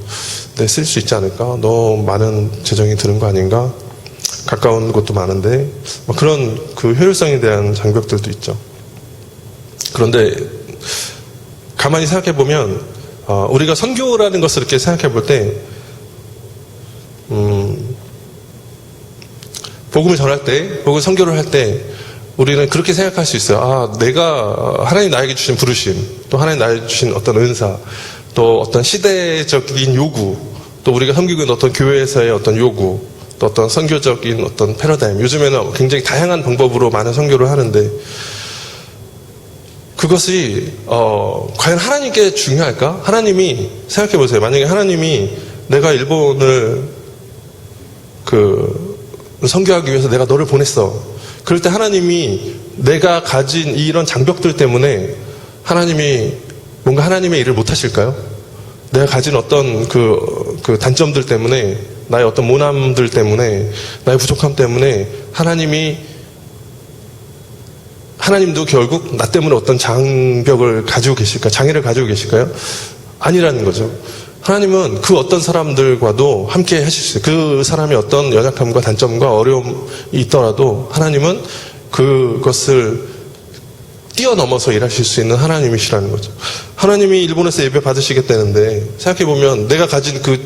데 쓸 수 있지 않을까? 너무 많은 재정이 드는 거 아닌가? 가까운 곳도 많은데 그런 그 효율성에 대한 장벽들도 있죠. 그런데 가만히 생각해 보면 우리가 선교라는 것을 이렇게 생각해 볼 때 복음을 전할 때, 복음을 선교를 할 때 우리는 그렇게 생각할 수 있어요. 내가 하나님 나에게 주신 부르심, 또 하나님 나에게 주신 어떤 은사, 또 어떤 시대적인 요구, 또 우리가 섬기고 있는 어떤 교회에서의 어떤 요구, 또 어떤 선교적인 어떤 패러다임. 요즘에는 굉장히 다양한 방법으로 많은 선교를 하는데 그것이 과연 하나님께 중요할까? 하나님이 생각해 보세요. 만약에 하나님이 내가 일본을 선교하기 위해서 내가 너를 보냈어. 그럴 때 하나님이 내가 가진 이런 장벽들 때문에 하나님이 뭔가 하나님의 일을 못 하실까요? 내가 가진 어떤 그 단점들 때문에, 나의 어떤 모남들 때문에, 나의 부족함 때문에 하나님도 결국 나 때문에 어떤 장벽을 가지고 계실까? 장애를 가지고 계실까요? 아니라는 거죠. 하나님은 그 어떤 사람들과도 함께 하실 수 있어요. 그 사람의 어떤 연약함과 단점과 어려움이 있더라도 하나님은 그것을 뛰어넘어서 일하실 수 있는 하나님이시라는 거죠. 하나님이 일본에서 예배 받으시겠다는데 생각해보면 내가 가진 그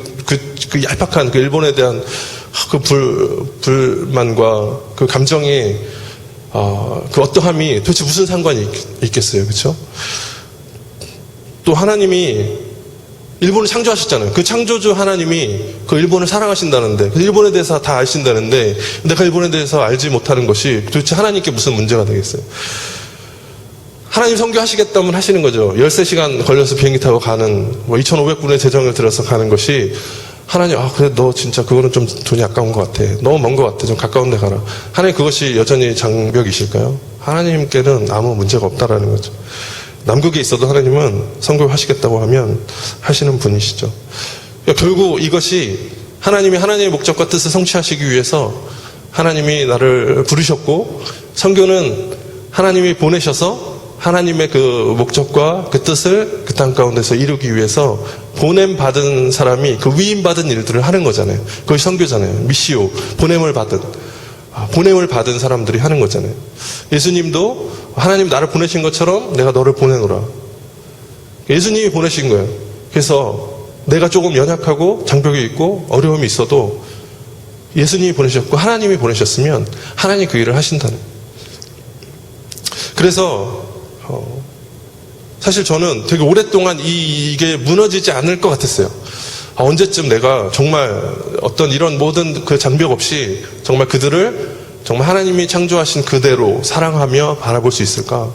얄팍한 그 일본에 대한 그 불만과 그 감정이 그 어떠함이 도대체 무슨 상관이 있겠어요. 그렇죠? 또 하나님이 일본을 창조하셨잖아요. 그 창조주 하나님이 그 일본을 사랑하신다는데, 그 일본에 대해서 다 아신다는데, 내가 일본에 대해서 알지 못하는 것이 도대체 하나님께 무슨 문제가 되겠어요? 하나님 선교하시겠다면 하시는 거죠. 13시간 걸려서 비행기 타고 가는, 2,500불의 재정을 들여서 가는 것이, 하나님, 그래, 너 진짜 그거는 좀 돈이 아까운 것 같아. 너무 먼 것 같아. 좀 가까운 데 가라. 하나님 그것이 여전히 장벽이실까요? 하나님께는 아무 문제가 없다라는 거죠. 남극에 있어도 하나님은 선교를 하시겠다고 하면 하시는 분이시죠. 그러니까 결국 이것이 하나님이 하나님의 목적과 뜻을 성취하시기 위해서 하나님이 나를 부르셨고, 선교는 하나님이 보내셔서 하나님의 그 목적과 그 뜻을 그 땅 가운데서 이루기 위해서 보냄 받은 사람이 그 위임 받은 일들을 하는 거잖아요. 그것이 선교잖아요. 미시오, 보냄을 받은 사람들이 하는 거잖아요. 예수님도 하나님 나를 보내신 것처럼 내가 너를 보내노라. 예수님이 보내신 거예요. 그래서 내가 조금 연약하고 장벽이 있고 어려움이 있어도 예수님이 보내셨고 하나님이 보내셨으면 하나님이 그 일을 하신다는. 그래서 사실 저는 되게 오랫동안 이게 무너지지 않을 것 같았어요. 언제쯤 내가 정말 어떤 이런 모든 그 장벽 없이 정말 그들을 정말 하나님이 창조하신 그대로 사랑하며 바라볼 수 있을까?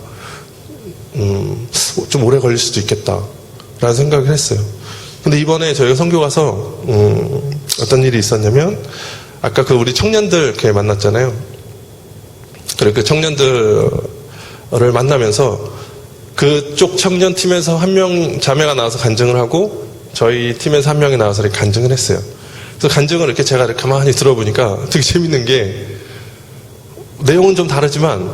좀 오래 걸릴 수도 있겠다라는 생각을 했어요. 근데 이번에 저희가 선교 가서 어떤 일이 있었냐면, 아까 그 우리 청년들 이렇게 만났잖아요. 그리고 그 청년들을 만나면서 그쪽 청년팀에서 한 명 자매가 나와서 간증을 하고 저희 팀에서 한 명이 나와서 이렇게 간증을 했어요. 그래서 간증을 이렇게 제가 이렇게 가만히 들어보니까 되게 재밌는 게, 내용은 좀 다르지만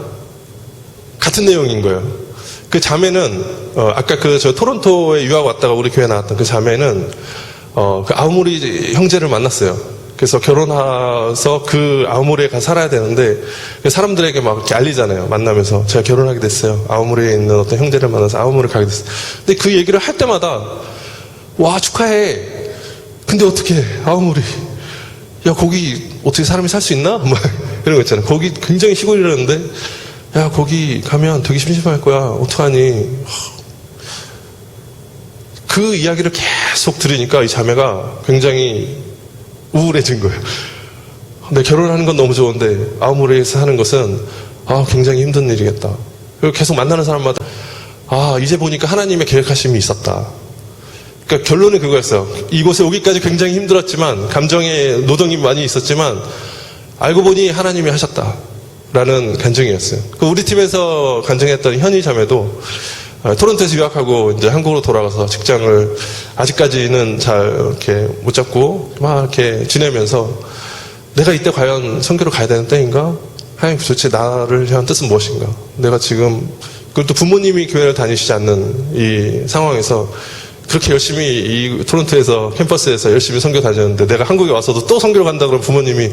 같은 내용인 거예요. 그 자매는 아까 저 토론토에 유학 왔다가 우리 교회 나왔던 그 자매는 그 아우모리 형제를 만났어요. 그래서 결혼해서 그 아우모리에 가서 살아야 되는데 사람들에게 막 이렇게 알리잖아요. 만나면서 제가 결혼하게 됐어요. 아우모리에 있는 어떤 형제를 만나서 아우모리 가게 됐어요. 근데 그 얘기를 할 때마다 와 축하해. 근데 어떻게 아우모리? 야 거기 어떻게 사람이 살 수 있나? 막 이런 거 있잖아요. 거기 굉장히 시골이라는데 야 거기 가면 되게 심심할 거야. 어떡하니? 그 이야기를 계속 들으니까 이 자매가 굉장히 우울해진 거예요. 근데 결혼하는 건 너무 좋은데 아우모리에서 하는 것은 굉장히 힘든 일이겠다. 그리고 계속 만나는 사람마다 이제 보니까 하나님의 계획하심이 있었다. 그러니까 결론은 그거였어요. 이곳에 오기까지 굉장히 힘들었지만, 감정의 노동이 많이 있었지만 알고 보니 하나님이 하셨다라는 간증이었어요. 우리 팀에서 간증했던 현희 자매도 토론토에서 유학하고 이제 한국으로 돌아가서 직장을 아직까지는 잘 이렇게 못 잡고 막 이렇게 지내면서 내가 이때 과연 선교를 가야 되는 때인가? 하나님 도대체 나를 향한 뜻은 무엇인가? 내가 지금, 그리고 또 부모님이 교회를 다니시지 않는 이 상황에서 그렇게 열심히 이 토론토에서 캠퍼스에서 열심히 선교 다녔는데 내가 한국에 와서도 또 선교를 간다 그러면 부모님이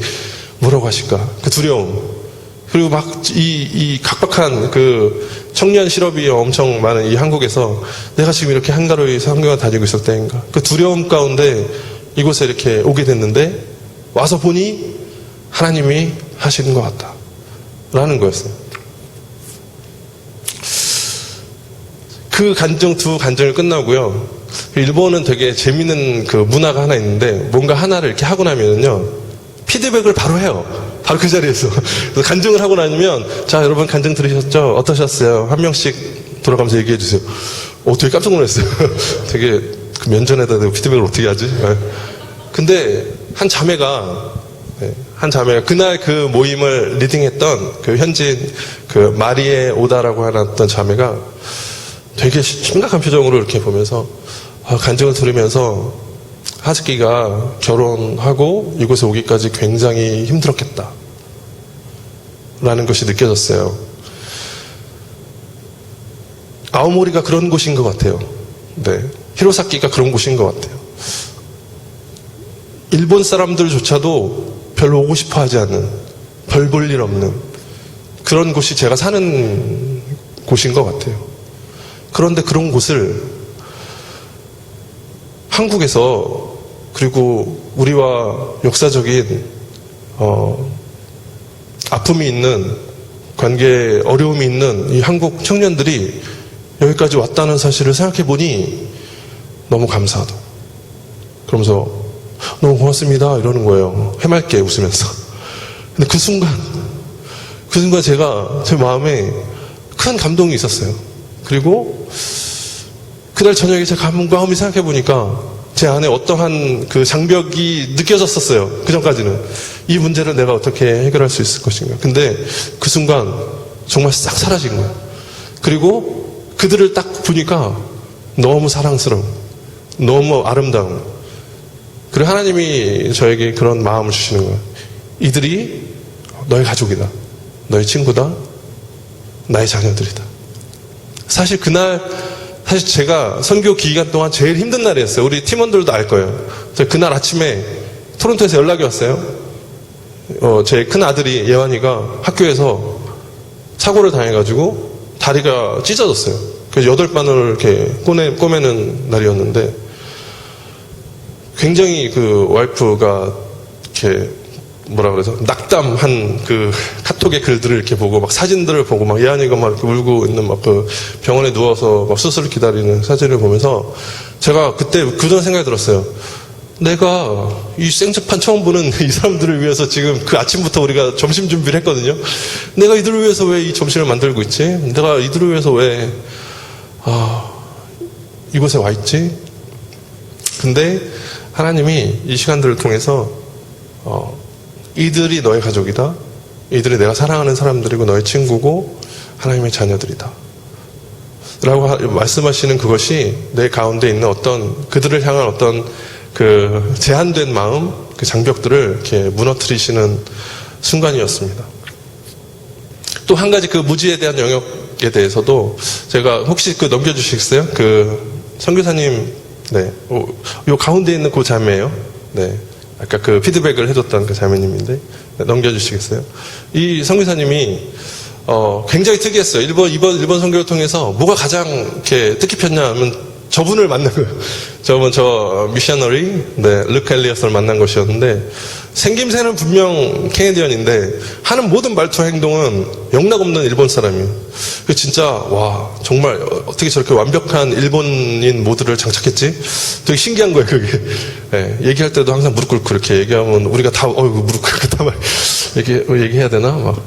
뭐라고 하실까? 그 두려움. 그리고 막 이 각박한 그 청년 실업이 엄청 많은 이 한국에서 내가 지금 이렇게 한가로이 선교가 다니고 있을 때인가? 그 두려움 가운데 이곳에 이렇게 오게 됐는데 와서 보니 하나님이 하시는 것 같다. 라는 거였어요. 그 두 간증을 끝나고요. 일본은 되게 재밌는 그 문화가 하나 있는데, 뭔가 하나를 이렇게 하고 나면은요, 피드백을 바로 해요. 바로 그 자리에서. 그래서 간증을 하고 나면, 자, 여러분 간증 들으셨죠? 어떠셨어요? 한 명씩 돌아가면서 얘기해 주세요. 되게 깜짝 놀랐어요. 되게 그 면전에다 대고 피드백을 어떻게 하지? 근데 한 자매가 그날 그 모임을 리딩했던 그 현지인 그 마리에 오다라고 하는 어떤 자매가 되게 심각한 표정으로 이렇게 보면서 간증을 들으면서 하즈키가 결혼하고 이곳에 오기까지 굉장히 힘들었겠다 라는 것이 느껴졌어요. 아오모리가 그런 곳인 것 같아요. 네, 히로사키가 그런 곳인 것 같아요. 일본 사람들조차도 별로 오고 싶어 하지 않는, 별 볼 일 없는 그런 곳이 제가 사는 곳인 것 같아요. 그런데 그런 곳을 한국에서, 그리고 우리와 역사적인 아픔이 있는, 관계에 어려움이 있는 이 한국 청년들이 여기까지 왔다는 사실을 생각해 보니 너무 감사하다. 그러면서 너무 고맙습니다 이러는 거예요. 해맑게 웃으면서. 근데 그 순간 제가 제 마음에 큰 감동이 있었어요. 그리고 그날 저녁에 제가 곰곰이 생각해 보니까 제 안에 어떠한 그 장벽이 느껴졌었어요. 그 전까지는 이 문제를 내가 어떻게 해결할 수 있을 것인가. 근데 그 순간 정말 싹 사라진 거예요. 그리고 그들을 딱 보니까 너무 사랑스러운, 너무 아름다운 그리고 하나님이 저에게 그런 마음을 주시는 거예요. 이들이 너의 가족이다. 너의 친구다. 나의 자녀들이다. 사실 사실 제가 선교 기간 동안 제일 힘든 날이었어요. 우리 팀원들도 알 거예요. 그날 아침에 토론토에서 연락이 왔어요. 제 큰 아들이 예완이가 학교에서 사고를 당해가지고 다리가 찢어졌어요. 그래서 8바늘을 이렇게 꼬매는 날이었는데 굉장히 그 와이프가 이렇게 뭐라 그래서 낙담한 그 카톡의 글들을 이렇게 보고 막 사진들을 보고 막 예한이가 막 이렇게 울고 있는 막 그 병원에 누워서 막 수술을 기다리는 사진을 보면서 제가 그때 그런 생각이 들었어요. 내가 이 생접한 처음 보는 이 사람들을 위해서 지금 그 아침부터 우리가 점심 준비를 했거든요. 내가 이들을 위해서 왜 이 점심을 만들고 있지? 내가 이들을 위해서 왜 이곳에 와 있지? 근데 하나님이 이 시간들을 통해서 이들이 너의 가족이다. 이들이 내가 사랑하는 사람들이고 너의 친구고 하나님의 자녀들이다. 라고 말씀하시는 그것이 내 가운데 있는 그들을 향한 어떤 그 제한된 마음, 그 장벽들을 이렇게 무너뜨리시는 순간이었습니다. 또 한 가지 그 무지에 대한 영역에 대해서도 제가 혹시 그 넘겨주시겠어요? 그 선교사님, 네, 요 가운데 있는 그 자매예요. 네, 아까 그 피드백을 해줬던 그 자매님인데 네, 넘겨주시겠어요? 이 선교사님이 굉장히 특이했어요. 이번 선교를 통해서 뭐가 가장 이렇게 뜻깊었냐 하면 저분을 만난 거예요. 저 미셔너리, 네, 르크 엘리어스를 만난 것이었는데, 생김새는 분명 캐네디언인데, 하는 모든 말투와 행동은 영락없는 일본 사람이에요. 진짜, 와, 정말, 어떻게 저렇게 완벽한 일본인 모드를 장착했지? 되게 신기한 거예요, 그게. 네, 얘기할 때도 항상 무릎 꿇고 이렇게 얘기하면, 우리가 다, 무릎 꿇고 다 얘기해야 되나? 막.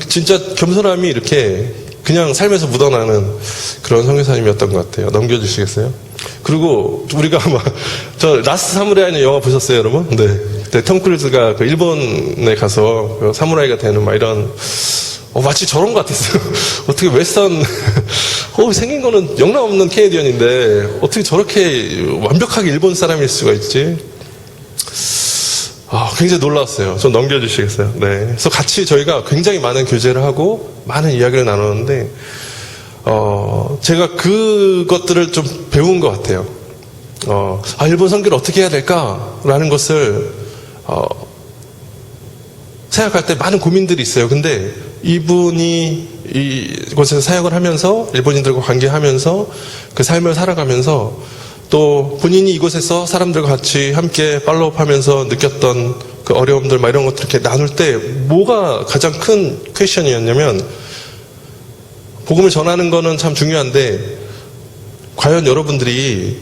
진짜 겸손함이 이렇게, 그냥 삶에서 묻어나는 그런 선교사님이었던 것 같아요. 넘겨주시겠어요? 그리고 우리가 저 라스트 사무라이는 영화 보셨어요, 여러분? 네. 그때 톰 크루즈가 그 일본에 가서 그 사무라이가 되는 막 이런 마치 저런 것 같았어요. 어떻게 웨스턴 생긴 거는 영락 없는 캐네디언인데 어떻게 저렇게 완벽하게 일본 사람일 수가 있지? 굉장히 놀라웠어요. 좀 넘겨주시겠어요? 네. 그래서 같이 저희가 굉장히 많은 교제를 하고 많은 이야기를 나눴는데, 제가 그것들을 좀 배운 것 같아요. 일본 선교를 어떻게 해야 될까라는 것을, 생각할 때 많은 고민들이 있어요. 근데 이분이 이곳에서 사역을 하면서, 일본인들과 관계하면서, 그 삶을 살아가면서, 또 본인이 이곳에서 사람들과 같이 함께 팔로우하면서 느꼈던 그 어려움들 막 이런 것들 이렇게 나눌 때 뭐가 가장 큰 퀘션이었냐면 복음을 전하는 거는 참 중요한데 과연 여러분들이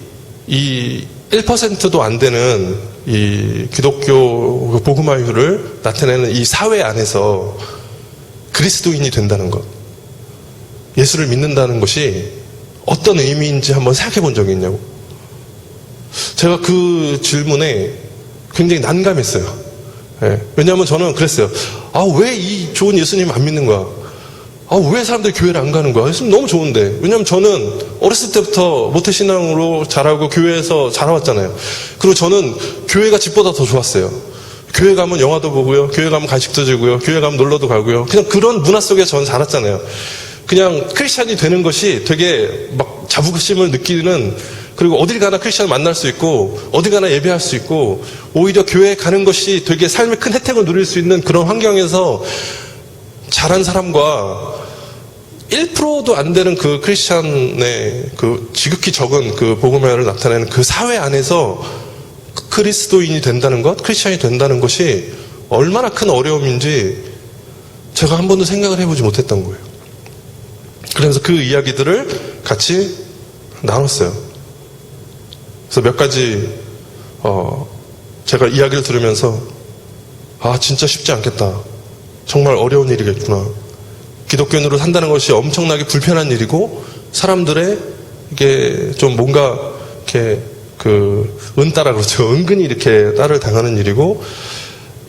이 1%도 안 되는 이 기독교 복음화율을 나타내는 이 사회 안에서 그리스도인이 된다는 것, 예수를 믿는다는 것이 어떤 의미인지 한번 생각해 본 적이 있냐고. 제가 그 질문에 굉장히 난감했어요. 예. 왜냐하면 저는 그랬어요. 왜 이 좋은 예수님 안 믿는 거야? 왜 사람들이 교회를 안 가는 거야? 예수님 너무 좋은데. 왜냐하면 저는 어렸을 때부터 모태신앙으로 자라고 교회에서 자라왔잖아요. 그리고 저는 교회가 집보다 더 좋았어요. 교회 가면 영화도 보고요. 교회 가면 간식도 주고요. 교회 가면 놀러도 가고요. 그냥 그런 문화 속에서 저는 자랐잖아요. 그냥 크리스찬이 되는 것이 되게 막 자부심을 느끼는, 그리고 어딜 가나 크리스찬을 만날 수 있고 어디 가나 예배할 수 있고 오히려 교회에 가는 것이 되게 삶의 큰 혜택을 누릴 수 있는 그런 환경에서 자란 사람과 1%도 안 되는 그 크리스찬의 그 지극히 적은 그 복음화를 나타내는 그 사회 안에서 그리스도인이 된다는 것, 크리스찬이 된다는 것이 얼마나 큰 어려움인지 제가 한 번도 생각을 해보지 못했던 거예요. 그래서 그 이야기들을 같이 나눴어요. 그래서 몇 가지 제가 이야기를 들으면서 진짜 쉽지 않겠다. 정말 어려운 일이겠구나. 기독교인으로 산다는 것이 엄청나게 불편한 일이고 사람들의 이게 좀 뭔가 이렇게 그 은따라 그러죠. 은근히 이렇게 따를 당하는 일이고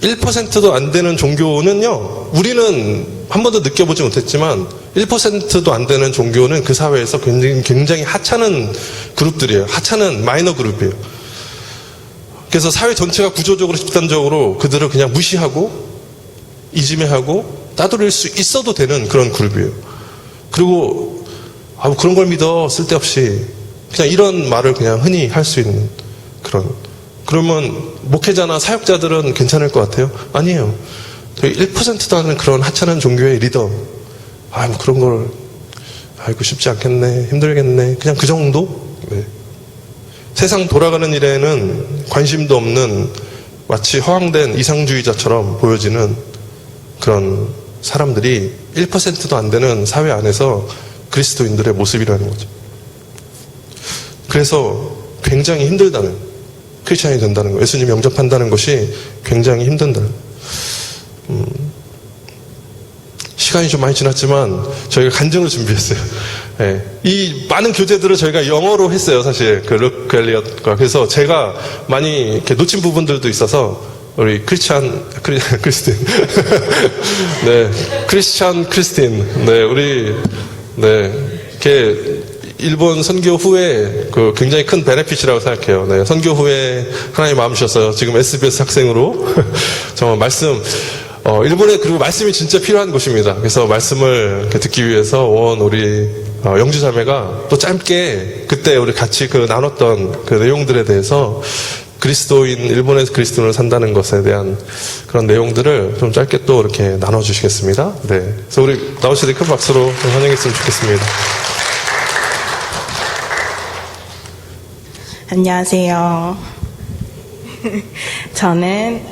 1%도 안 되는 종교는요, 우리는 한 번도 느껴보지 못했지만 1%도 안 되는 종교는 그 사회에서 굉장히 하찮은 그룹들이에요. 하찮은 마이너 그룹이에요. 그래서 사회 전체가 구조적으로 집단적으로 그들을 그냥 무시하고 이지매하고 따돌릴 수 있어도 되는 그런 그룹이에요. 그리고 그런 걸 믿어 쓸데없이 그냥 이런 말을 그냥 흔히 할 수 있는 그러면 목회자나 사역자들은 괜찮을 것 같아요? 아니에요. 1%도 안 되는 그런 하찮은 종교의 리더 뭐 그런 걸 아이고 쉽지 않겠네 힘들겠네 그냥 그 정도? 네. 세상 돌아가는 일에는 관심도 없는 마치 허황된 이상주의자처럼 보여지는 그런 사람들이 1%도 안 되는 사회 안에서 그리스도인들의 모습이라는 거죠. 그래서 굉장히 힘들다는 크리스찬이 된다는 거, 예수님 영접한다는 것이 굉장히 힘든다는 시간이 좀 많이 지났지만 저희가 간증을 준비했어요. 네. 이 많은 교재들을 저희가 영어로 했어요, 사실. 룩 엘리엇과. 그래서 제가 많이 이렇게 놓친 부분들도 있어서 우리 크리스틴. 네. 크리스틴. 네. 우리, 네. 이렇게 일본 선교 후에 그 굉장히 큰 베네핏이라고 생각해요. 네. 선교 후에 하나님 마음 주셔서 지금 SBS 학생으로 정말 말씀, 일본에 그리고 말씀이 진짜 필요한 곳입니다. 그래서 말씀을 이렇게 듣기 위해서 온 우리 영주 자매가 또 짧게 그때 우리 같이 나눴던 그 내용들에 대해서 일본에서 그리스도인으로 산다는 것에 대한 그런 내용들을 좀 짧게 또 이렇게 나눠주시겠습니다. 네. 그래서 우리 나오실 때 큰 박수로 좀 환영했으면 좋겠습니다. 안녕하세요. 저는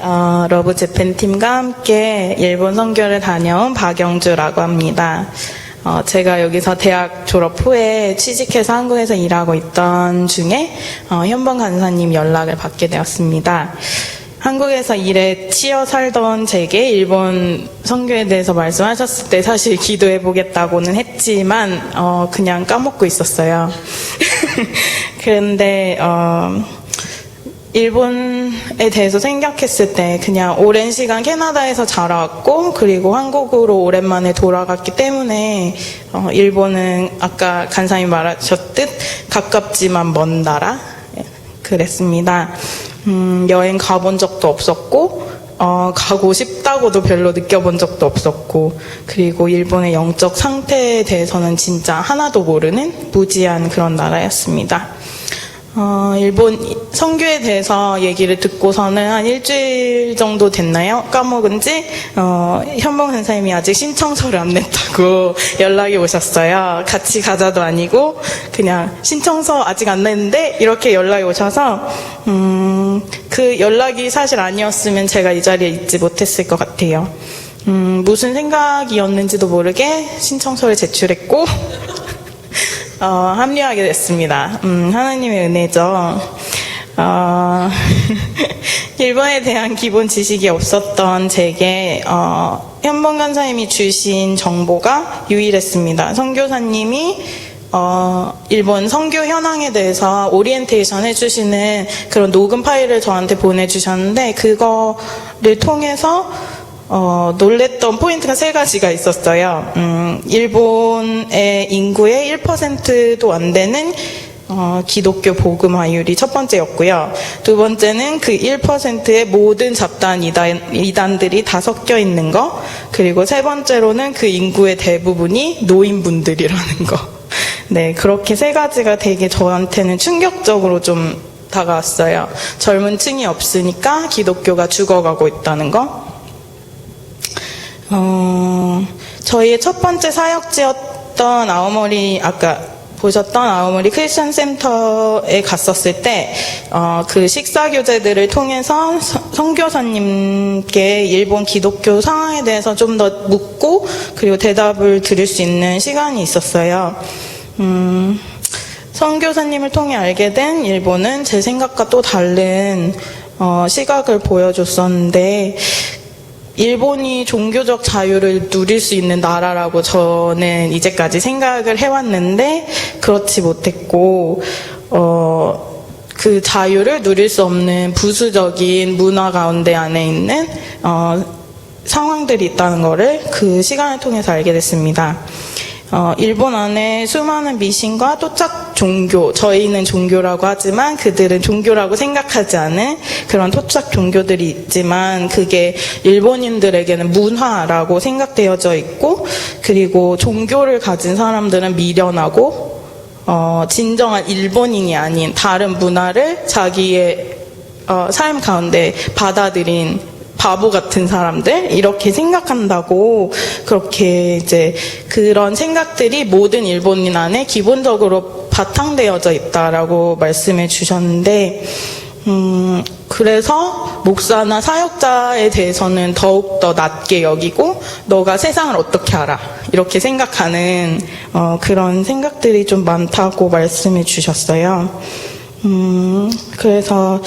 러브 재팬 팀과 함께 일본 선교를 다녀온 박영주라고 합니다. 제가 여기서 대학 졸업 후에 취직해서 한국에서 일하고 있던 중에 현범 간사님 연락을 받게 되었습니다. 한국에서 일에 치여 살던 제게 일본 선교에 대해서 말씀하셨을 때 사실 기도해 보겠다고는 했지만 그냥 까먹고 있었어요. 그런데 일본에 대해서 생각했을 때 그냥 오랜 시간 캐나다에서 자라왔고 그리고 한국으로 오랜만에 돌아갔기 때문에 일본은 아까 간사님 말하셨듯 가깝지만 먼 나라 그랬습니다. 여행 가본 적도 없었고 가고 싶다고도 별로 느껴본 적도 없었고 그리고 일본의 영적 상태에 대해서는 진짜 하나도 모르는 무지한 그런 나라였습니다. 일본 선교에 대해서 얘기를 듣고서는 한 일주일 정도 됐나요? 까먹은 지 현봉 선생님이 아직 신청서를 안 냈다고 연락이 오셨어요. 같이 가자도 아니고 그냥 신청서 아직 안 냈는데 이렇게 연락이 오셔서 그 연락이 사실 아니었으면 제가 이 자리에 있지 못했을 것 같아요. 무슨 생각이었는지도 모르게 신청서를 제출했고 합류하게 됐습니다. 하나님의 은혜죠. 일본에 대한 기본 지식이 없었던 제게 현범 간사님이 주신 정보가 유일했습니다. 선교사님이 일본 선교 현황에 대해서 오리엔테이션 해주시는 그런 녹음 파일을 저한테 보내주셨는데 그거를 통해서 놀랬던 포인트가 3가지가 있었어요. 일본의 인구의 1%도 안 되는 기독교 복음화율이 첫 번째였고요. 두 번째는 그 1%의 모든 잡다한 이단들이 다 섞여 있는 거. 그리고 세 번째로는 그 인구의 대부분이 노인분들이라는 거. 네, 그렇게 3가지가 되게 저한테는 충격적으로 좀 다가왔어요. 젊은 층이 없으니까 기독교가 죽어가고 있다는 거. 저희의 첫 번째 사역지였던 아오모리, 아까 보셨던 아오모리 크리스천 센터에 갔었을 때, 그 식사 교재들을 통해서 선교사님께 일본 기독교 상황에 대해서 좀 더 묻고, 그리고 대답을 들을 수 있는 시간이 있었어요. 선교사님을 통해 알게 된 일본은 제 생각과 또 다른, 시각을 보여줬었는데, 일본이 종교적 자유를 누릴 수 있는 나라라고 저는 이제까지 생각을 해왔는데 그렇지 못했고 그 자유를 누릴 수 없는 부수적인 문화 가운데 안에 있는 상황들이 있다는 것을 그 시간을 통해서 알게 됐습니다. 일본 안에 수많은 미신과 토착 종교, 저희는 종교라고 하지만 그들은 종교라고 생각하지 않은 그런 토착 종교들이 있지만 그게 일본인들에게는 문화라고 생각되어져 있고, 그리고 종교를 가진 사람들은 미련하고 진정한 일본인이 아닌 다른 문화를 자기의 삶 가운데 받아들인 바보 같은 사람들, 이렇게 생각한다고, 그렇게 이제 그런 생각들이 모든 일본인 안에 기본적으로 바탕되어져 있다라고 말씀해 주셨는데, 그래서 목사나 사역자에 대해서는 더욱더 낮게 여기고, 너가 세상을 어떻게 알아? 이렇게 생각하는 그런 생각들이 좀 많다고 말씀해 주셨어요. 그래서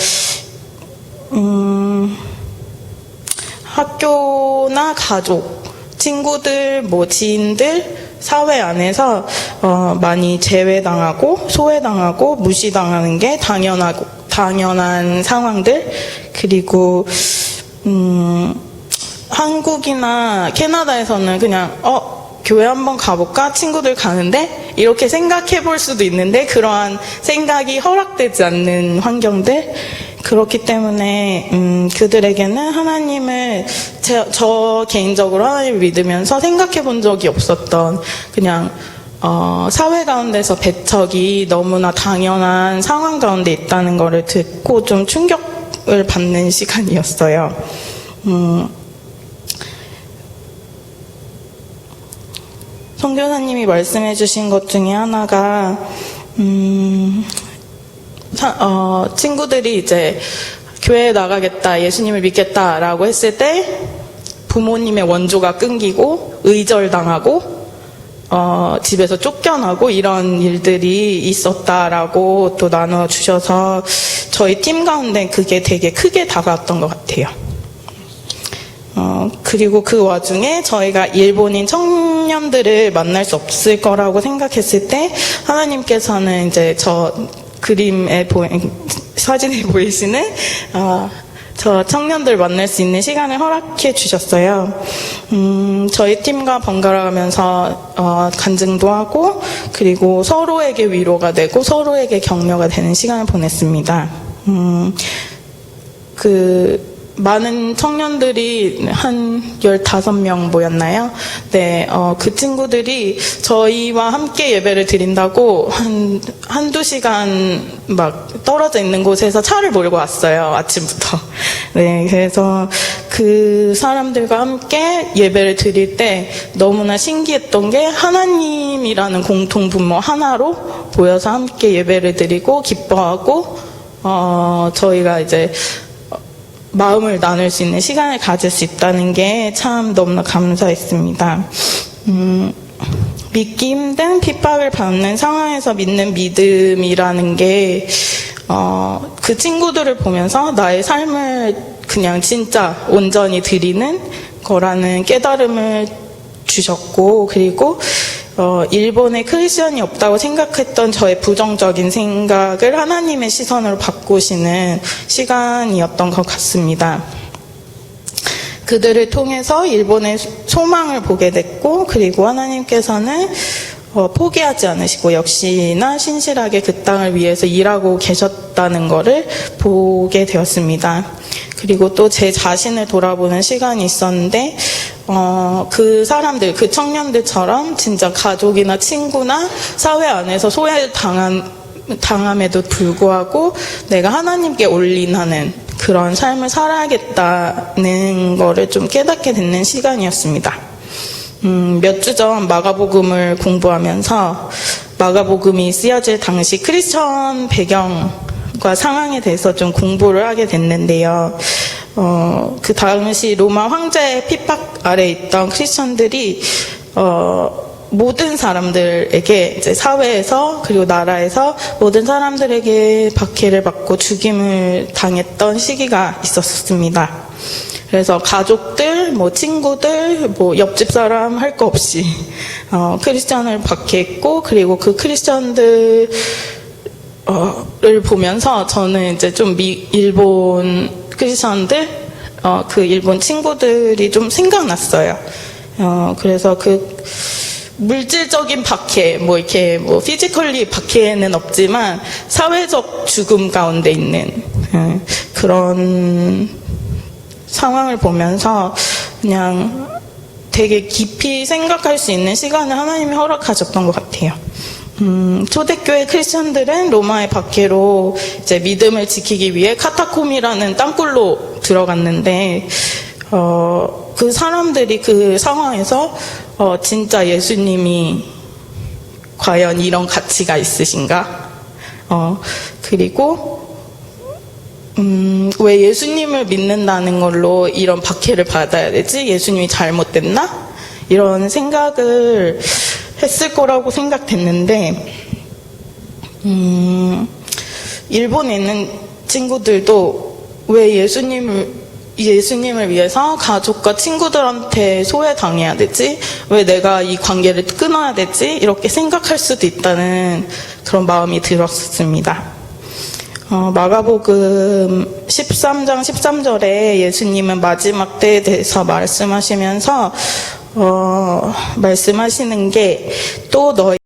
학교나 가족, 친구들, 뭐 지인들, 사회 안에서 많이 제외당하고 소외당하고 무시당하는 게 당연한 상황들, 그리고 한국이나 캐나다에서는 그냥 교회 한번 가볼까? 친구들 가는데? 이렇게 생각해 볼 수도 있는데 그러한 생각이 허락되지 않는 환경들, 그렇기 때문에 그들에게는 하나님을 저 개인적으로 하나님을 믿으면서 생각해 본 적이 없었던 그냥 사회 가운데서 배척이 너무나 당연한 상황 가운데 있다는 것을 듣고 좀 충격을 받는 시간이었어요. 선교사님이 말씀해 주신 것 중에 하나가 친구들이 이제 교회에 나가겠다, 예수님을 믿겠다라고 했을 때 부모님의 원조가 끊기고 의절당하고 집에서 쫓겨나고 이런 일들이 있었다라고 또 나눠주셔서 저희 팀 가운데 그게 되게 크게 다가왔던 것 같아요. 그리고 그 와중에 저희가 일본인 청년들을 만날 수 없을 거라고 생각했을 때 하나님께서는 이제 저 그림에 사진에 보이시는 저 청년들 만날 수 있는 시간을 허락해 주셨어요. 저희 팀과 번갈아가면서 간증도 하고, 그리고 서로에게 위로가 되고 서로에게 격려가 되는 시간을 보냈습니다. 많은 청년들이 한 15명 모였나요? 네, 그 친구들이 저희와 함께 예배를 드린다고 한두 시간 막 떨어져 있는 곳에서 차를 몰고 왔어요, 아침부터. 네, 그래서 그 사람들과 함께 예배를 드릴 때 너무나 신기했던 게 하나님이라는 공통 분모 하나로 모여서 함께 예배를 드리고 기뻐하고, 저희가 이제 마음을 나눌 수 있는 시간을 가질 수 있다는 게 참 너무나 감사했습니다. 믿기 힘든 핍박을 받는 상황에서 믿는 믿음이라는 게 그 친구들을 보면서 나의 삶을 그냥 진짜 온전히 드리는 거라는 깨달음을 주셨고, 그리고 일본에 크리스천이 없다고 생각했던 저의 부정적인 생각을 하나님의 시선으로 바꾸시는 시간이었던 것 같습니다. 그들을 통해서 일본의 소망을 보게 됐고, 그리고 하나님께서는 포기하지 않으시고 역시나 신실하게 그 땅을 위해서 일하고 계셨다는 것을 보게 되었습니다. 그리고 또 제 자신을 돌아보는 시간이 있었는데, 그 사람들, 그 청년들처럼 진짜 가족이나 친구나 사회 안에서 소외를 당함에도 불구하고 내가 하나님께 올인하는 그런 삶을 살아야겠다는 거를 좀 깨닫게 되는 시간이었습니다. 몇 주 전 마가복음을 공부하면서 마가복음이 쓰여질 당시 크리스천 배경과 상황에 대해서 좀 공부를 하게 됐는데요. 그 당시 로마 황제의 핍박 아래 있던 크리스천들이 모든 사람들에게 이제 사회에서 그리고 나라에서 모든 사람들에게 박해를 받고 죽임을 당했던 시기가 있었습니다. 그래서 가족들, 뭐 친구들, 뭐 옆집 사람 할 거 없이 크리스천을 박해했고, 그리고 그 크리스천들을 보면서 저는 이제 좀 일본 크리스천들, 그 일본 친구들이 좀 생각났어요. 그래서 물질적인 박해, 뭐 이렇게 뭐 피지컬리 박해는 없지만 사회적 죽음 가운데 있는 그런 상황을 보면서 그냥 되게 깊이 생각할 수 있는 시간을 하나님이 허락하셨던 것 같아요. 초대교회 크리스천들은 로마의 박해로 이제 믿음을 지키기 위해 카타콤이라는 땅굴로 들어갔는데, 그 사람들이 그 상황에서 진짜 예수님이 과연 이런 가치가 있으신가? 그리고 왜 예수님을 믿는다는 걸로 이런 박해를 받아야 되지? 예수님이 잘못됐나? 이런 생각을 했을 거라고 생각됐는데, 일본에 있는 친구들도 왜 예수님을 위해서 가족과 친구들한테 소외당해야 되지? 왜 내가 이 관계를 끊어야 되지? 이렇게 생각할 수도 있다는 그런 마음이 들었습니다. 마가복음 13장 13절에 예수님은 마지막 때에 대해서 말씀하시면서 말씀하시는 게 또 너희